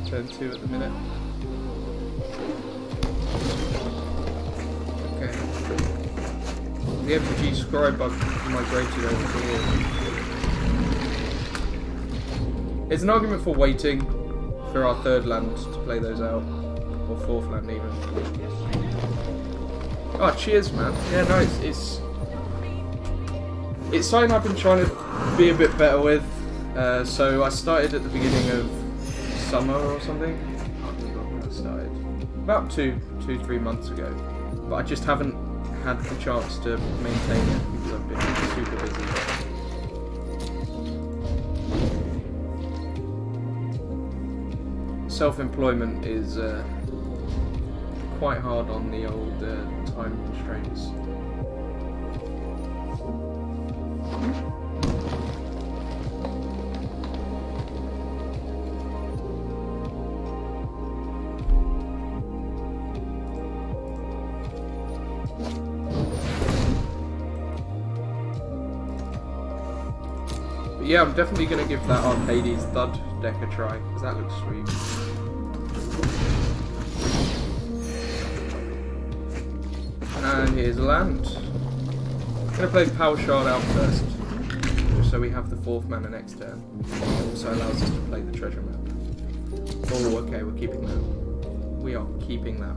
turn 2 at the minute. Okay. The MTG Scribe bug migrated over here. It's an argument for waiting for our 3rd land to play those out. Or 4th land even. Oh, cheers, man. Yeah, no, it's something I've been trying to be a bit better with. So I started at the beginning of summer or something. I can't remember when I started. About 2-3 months ago. But I just haven't had the chance to maintain it because I've been super busy. Self-employment is quite hard on the old time constraints. But yeah, I'm definitely going to give that Arcades Thud deck a try, because that looks sweet. And here's a land. I'm going to play the Power Shard out first, just so we have the 4th mana next turn. It also allows us to play the treasure map. Oh, okay, we're keeping that. We are keeping that.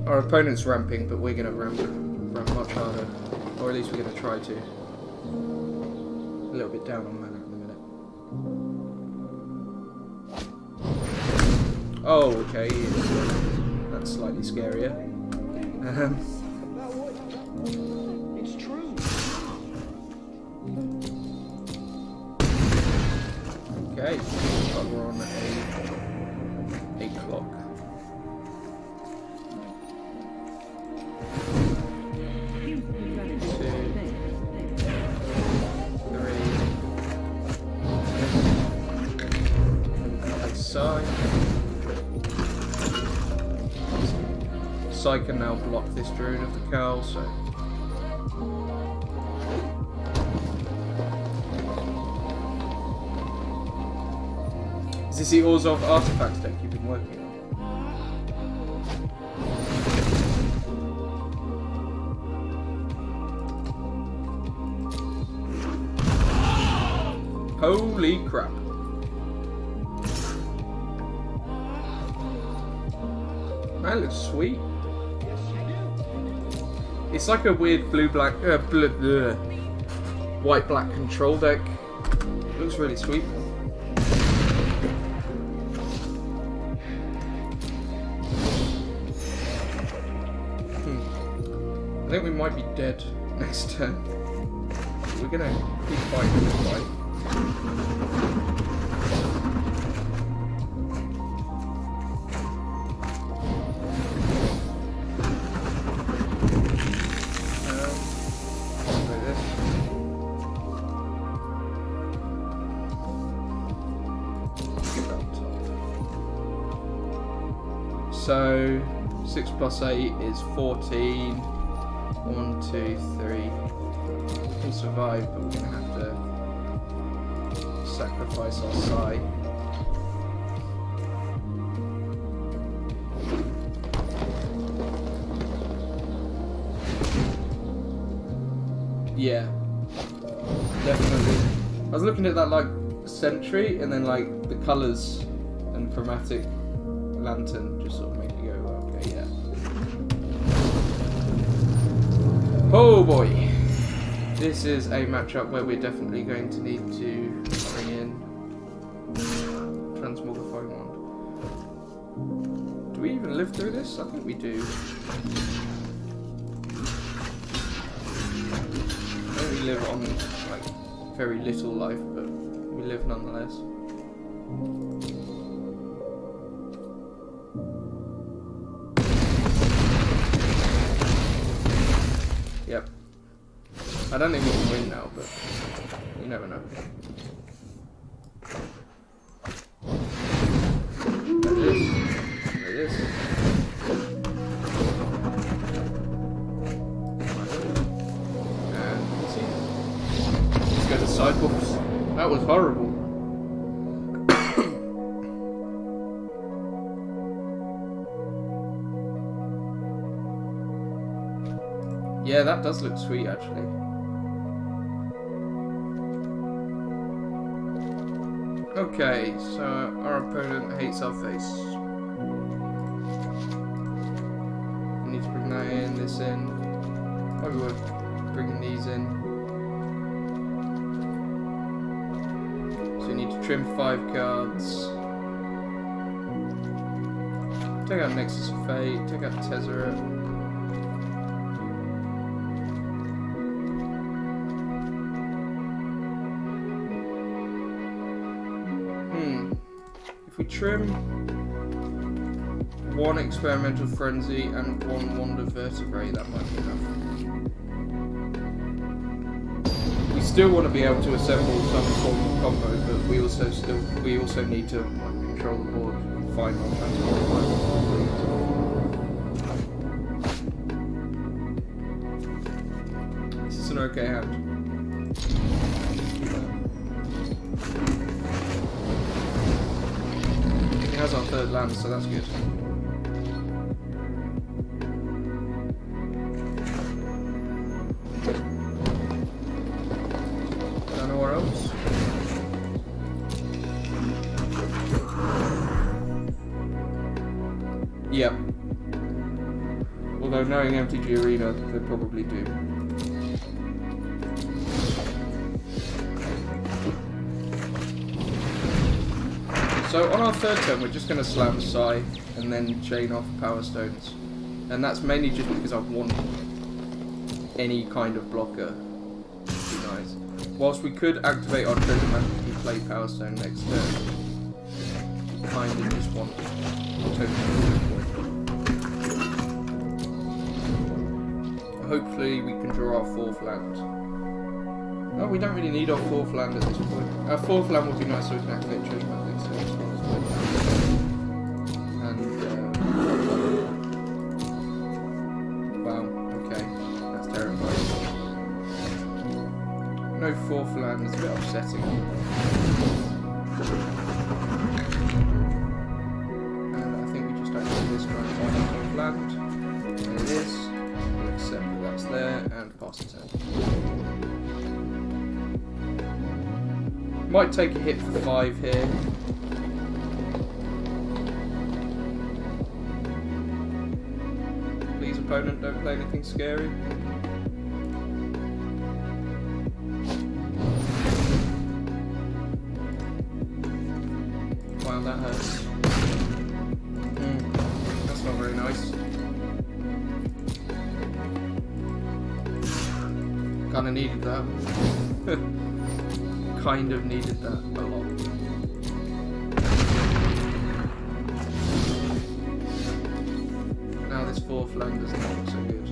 Our opponent's ramping, but we're going to ramp much harder. Or at least we're going to try to. A little bit down on mana in a minute. Oh, okay. That's slightly scarier. It's true. Okay, but we're on a clock. I can now block this Druid of the Cowl, so... Is this the Orzhov artifact deck you've been working on? Holy crap. That looks sweet. It's like a weird blue-black, white-black control deck. It looks really sweet. I think we might be dead next turn. We're gonna keep fighting this fight. So 6 plus 8 is 14. 1, 2, 3. We can survive, but we're gonna have to sacrifice our side. Yeah, definitely. I was looking at that like sentry, and then like the colours and chromatic lantern just sort of make you go, okay, yeah. Oh boy, this is a matchup where we're definitely going to need to bring in Transmogrifying Wand. Do we even live through this? I think we do. I think we live on like very little life, but we live nonetheless. Yep. I don't think we can win now, but you never know. There it is. There it is. And let's see. Let's go to sidewalks. That was horrible. Yeah, that does look sweet, actually. Okay, so our opponent hates our face. We need to bring that in, this in. Probably worth bringing these in. So we need to trim 5 cards. Take out Nexus of Fate, take out Tezzeret. If we trim 1 Experimental Frenzy and 1 Wand of Vertebrae, that might be enough. We still want to be able to assemble some form of combo, but we also need to control the board and find our transport. This is an okay hand. It has our 3rd land, so that's good. Don't know where else. Yep. Although knowing MTG Arena, they probably do. So on our 3rd turn, we're just going to slam Psy and then chain off Power Stones. And that's mainly just because I want any kind of blocker. Would be nice. Whilst we could activate our Treasure Map if we play Power Stone next turn. Kind of just want hopefully we can draw our 4th land. Oh, we don't really need our 4th land at this point. Our 4th land would be nice so we can activate Treasure Map next turn. And, wow, okay, that's terrifying. No 4th land, it's a bit upsetting. And I think we just activate this try and find our 4th land. There it is. We'll accept that that's there and pass the turn. Might take a hit for 5 here. Please, opponent, don't play anything scary. Wow, that hurts. That's not very nice. Kinda needed that. Kind of needed that a lot. Now this 4th land does not look so good.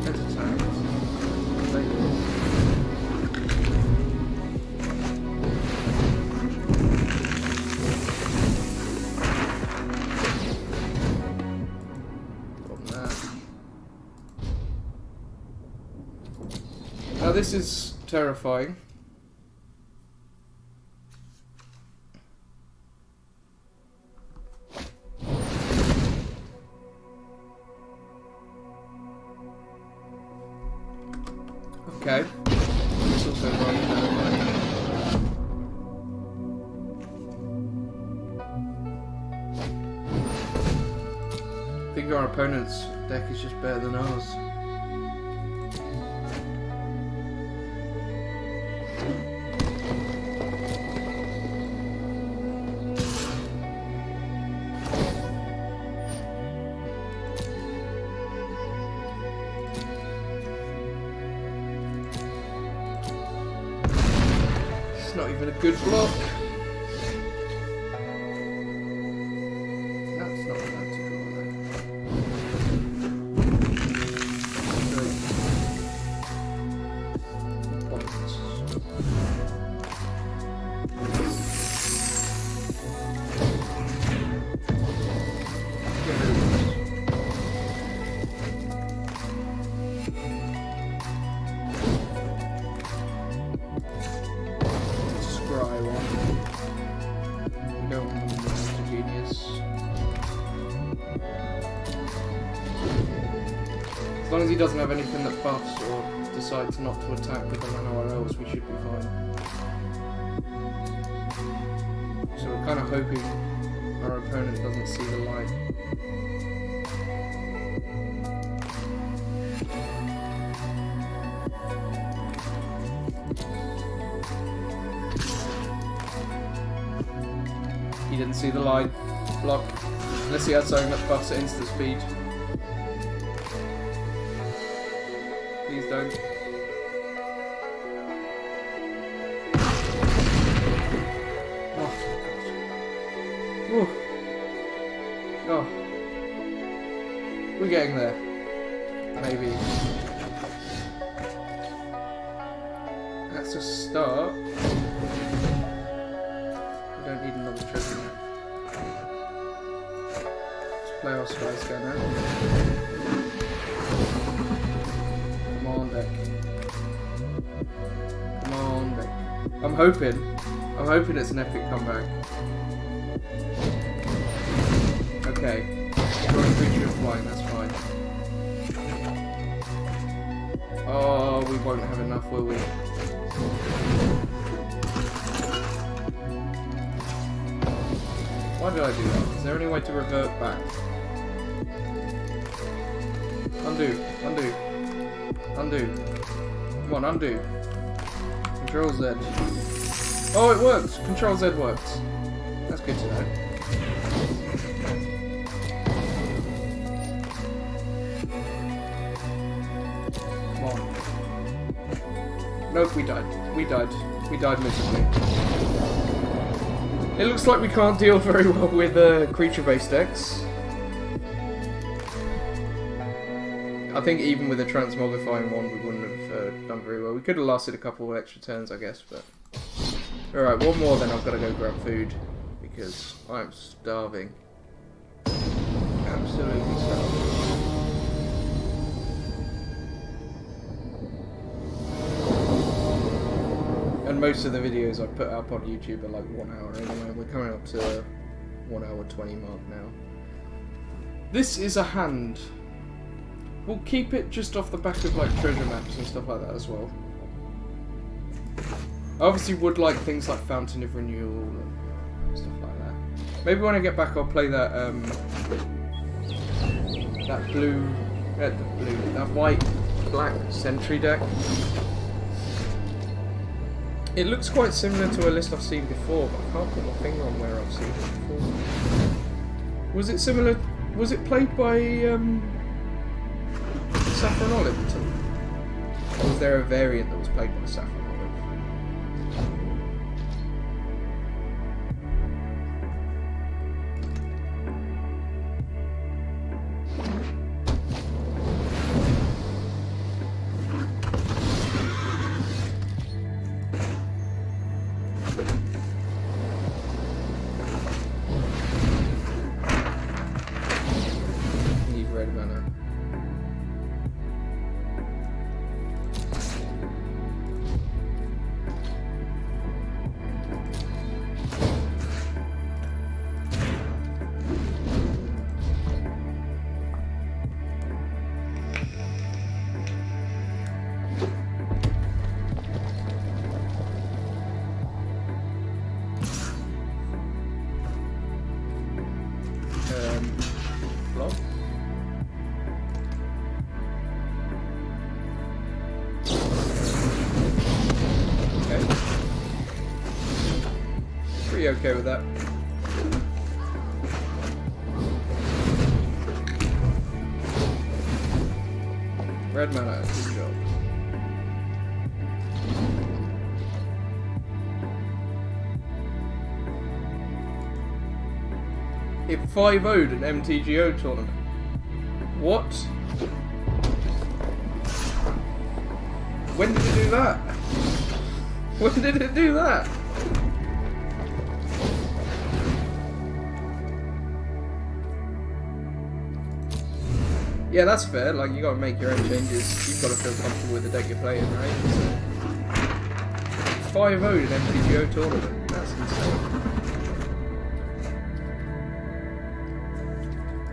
Let's attack. Now this is terrifying. Okay. It's also right there. I think our opponent's deck is just better than ours. It's not even a good block. That's not allowed to draw that. As long as he doesn't have anything that buffs or decides not to attack with the mana or else, we should be fine. So we're kind of hoping our opponent doesn't see the light. He didn't see the light. Block. Unless he has something that buffs at insta speed. Please don't. Oh, God. Oh. We're getting there. Maybe. That's a start. We don't need another treasure now. Let's play our Sky Scanner. Come on, deck. Come on, deck. I'm hoping it's an epic comeback. Okay. Drawing creature of flying, that's fine. Oh, we won't have enough, will we? Why did I do that? Is there any way to revert back? Undo. Undo. Undo. Come on, undo. Control Z. Oh, it works! Control Z works. That's good to know. Come on. Nope, we died. We died. We died miserably. It looks like we can't deal very well with creature-based decks. I think even with a transmogrifying one we wouldn't have done very well. We could have lasted a couple of extra turns, I guess, but... Alright, one more then I've got to go grab food, because I'm starving. Absolutely starving. And most of the videos I put up on YouTube are like 1 hour anyway. We're coming up to 1 hour 20 mark now. This is a hand. We'll keep it just off the back of like treasure maps and stuff like that as well. I obviously would like things like Fountain of Renewal and stuff like that. Maybe when I get back I'll play that that white-black Sentry deck. It looks quite similar to a list I've seen before, but I can't put my finger on where I've seen it before. Was it similar? Was it played by Saffron Olive at all? Or was there a variant that was played by Saffron Olive? Okay with that. Red mana, good job. It 5-0'd an MTGO tournament. What? When did it do that? When did it do that? Yeah, that's fair. Like, you gotta make your own changes. You've gotta feel comfortable with the deck you're playing, right? So, 5-0'd an MTGO tournament. That's insane.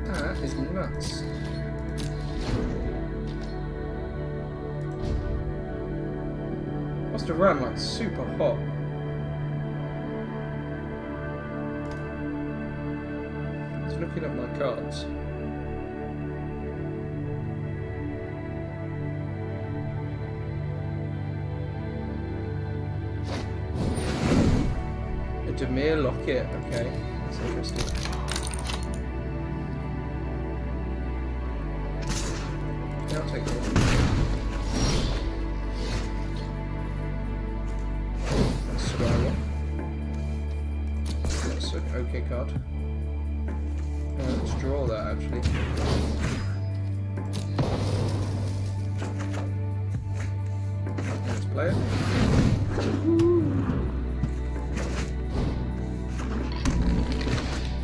That is nuts. Must have ran like super hot. Just looking at my cards. A Demir Locket, okay. That's interesting. Yeah, I'll take that. That's an okay card. Let's draw that actually. Let's play it.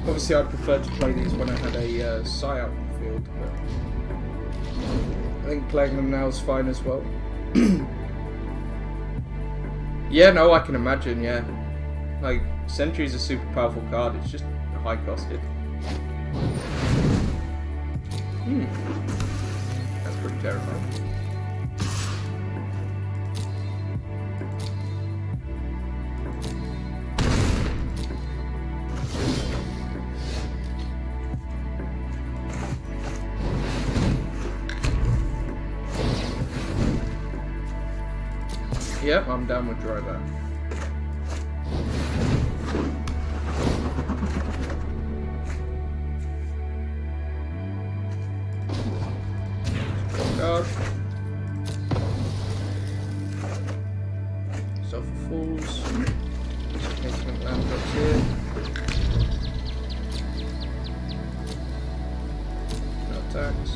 Obviously, I'd prefer to play these when I had a Psy out in the field, but I think playing them now is fine as well. Yeah, no, I can imagine, yeah. Like, Sentry's a super powerful card, it's just high costed. That's pretty terrifying. Yep, I'm down with dry that. Card. Sulphur Falls. Placement land drops here. No attacks.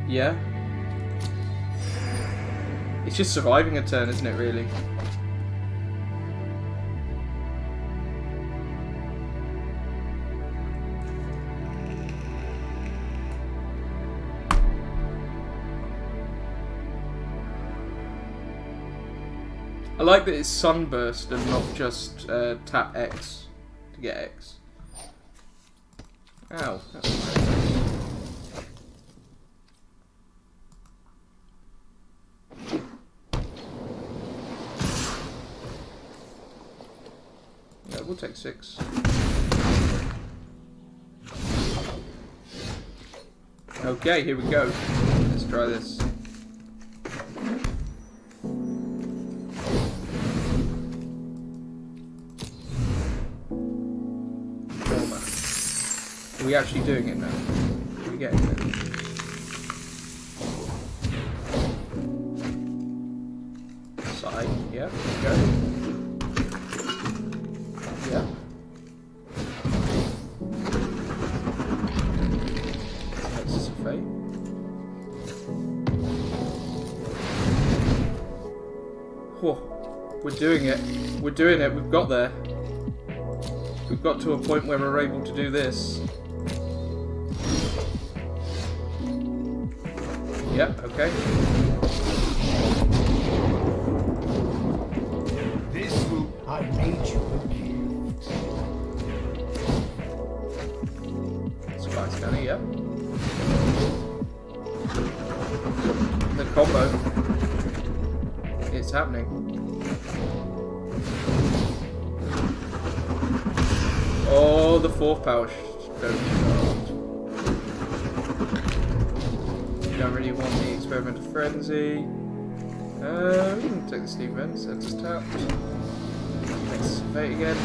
Yeah. It's just surviving a turn, isn't it, really? I like that it's Sunburst and not just tap X to get X. Ow. That's nice. We'll take 6. Okay, here we go. Let's try this. Are we actually doing it now? Are we getting it? Side, yeah, go. Yeah. That's a fate. Whoa. We're doing it. We're doing it. We've got there. We've got to a point where we're able to do this. Yep, okay. This will... I made you a gift. Sky Scanner, yep. The combo. It's happening. Oh, the 4th power stone. Don't really want the Experimental Frenzy. We can take the Steam Vents, that's just tapped. Let's fate again.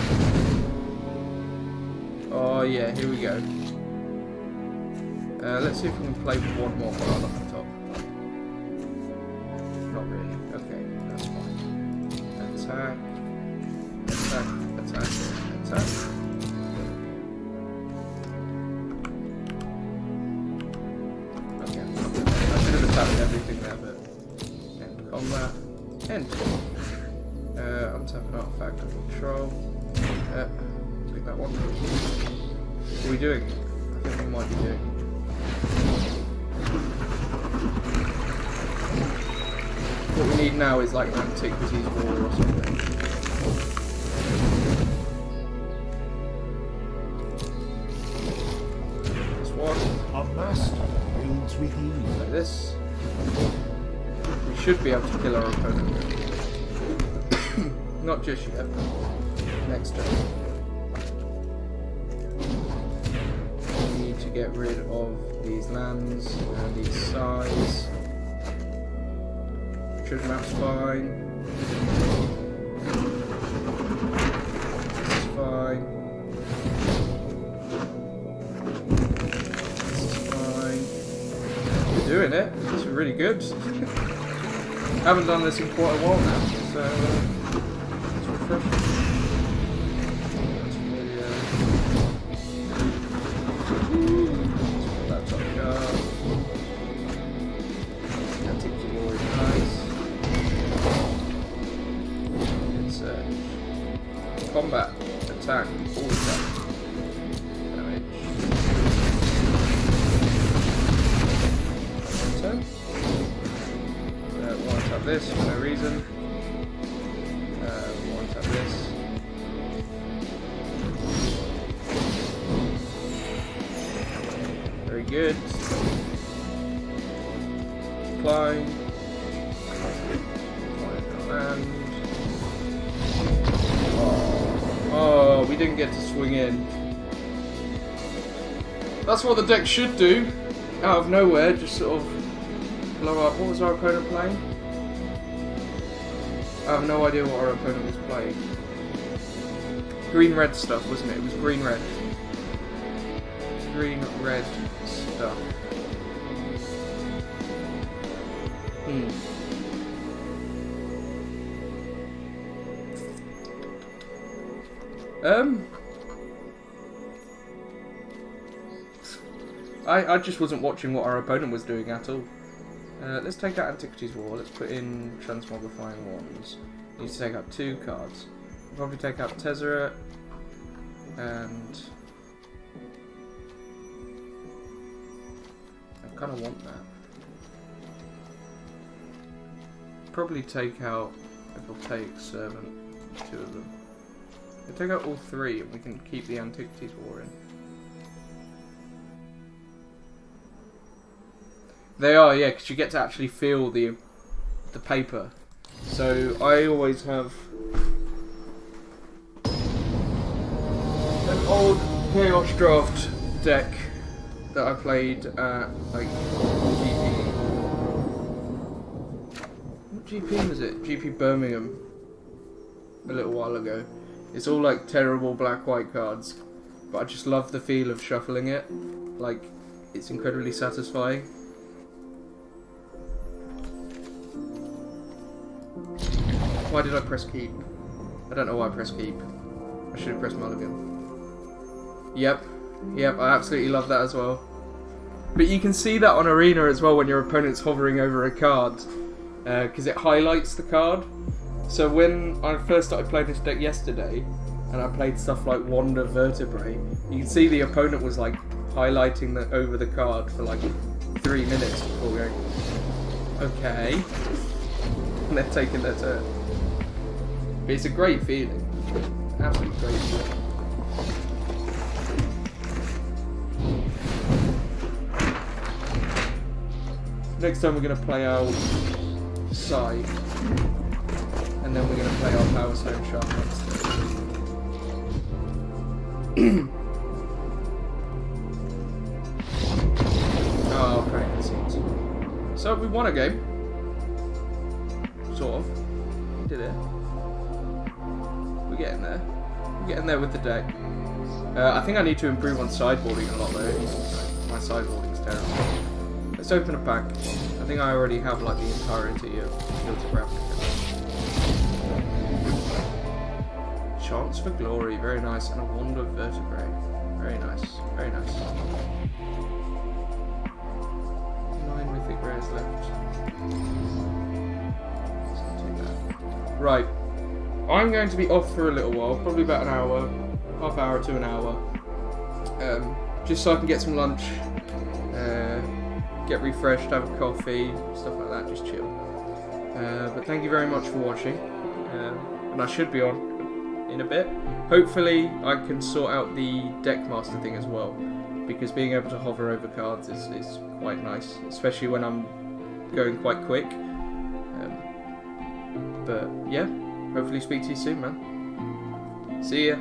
Oh yeah, here we go. Let's see if we can play with one more card up the top. Not really. Okay, that's fine. Attack. Attack. Attack. Attack. Okay, I should have attacked everything there, but end combat. End. I'm tapping artifact and control. Pick that one. What are we doing? I think we might be doing. What we need now is like Antiquities War or something. This one. A master builds with ease. Like this. We should be able to kill our opponent. Not just yet. Next turn. We need to get rid of these lands and these size. Treasure map's fine. This is fine. This is fine. We're doing it. This is really good. Haven't done this in quite a while now, so it's refreshing. That's really, let's put that top card. Antiquity War is nice. Combat, attack, all attack, damage. Turn. One tap this for no reason. One tap this. Very good. Decline. Land. Oh, we didn't get to swing in. That's what the deck should do. Out of nowhere, just sort of blow up. What was our opponent playing? I have no idea what our opponent was playing. Green-red stuff, wasn't it? It was green-red. Green-red stuff. I just wasn't watching what our opponent was doing at all. Let's take out Antiquities War. Let's put in Transmogrifying Wands. Need to take out 2 cards. We'll probably take out Tezzeret and I kind of want that. Probably take out. If I'll take Servant, 2 of them. We'll take out all 3 and we can keep the Antiquities War in. They are, yeah, because you get to actually feel the paper. So I always have an old Chaos Draft deck that I played at like GP. What GP was it? GP Birmingham a little while ago. It's all like terrible black-white cards, but I just love the feel of shuffling it. Like, it's incredibly satisfying. Why did I press keep? I don't know why I pressed keep. I should have pressed mulligan. Yep, I absolutely love that as well. But you can see that on Arena as well when your opponent's hovering over a card, because it highlights the card. So when I first started playing this deck yesterday, and I played stuff like Wander Vertebrae, you can see the opponent was like highlighting over the card for like 3 minutes before going, okay, and they're taking their turn. But it's a great feeling, absolutely great feeling. Next time we're going to play our side, and then we're going to play our Power Stone Shark next turn. Oh, okay, that's it. So we won a game. Sort of. We did it. We're getting there. We're getting there with the deck. I think I need to improve on sideboarding a lot though. I my sideboarding's terrible. Let's open a pack. I think I already have like the entirety of Fields of Ravnica. Chance for Glory, very nice, and a Wand of Vertebrae. Very nice, very nice. 9 mythic rares left. Let's not do that. Right. I'm going to be off for a little while, probably about an hour, half hour to an hour. Just so I can get some lunch, get refreshed, have a coffee, stuff like that, just chill. But thank you very much for watching, and I should be on in a bit. Hopefully I can sort out the Deckmaster thing as well, because being able to hover over cards is quite nice, especially when I'm going quite quick. But yeah, hopefully speak to you soon, man. See ya.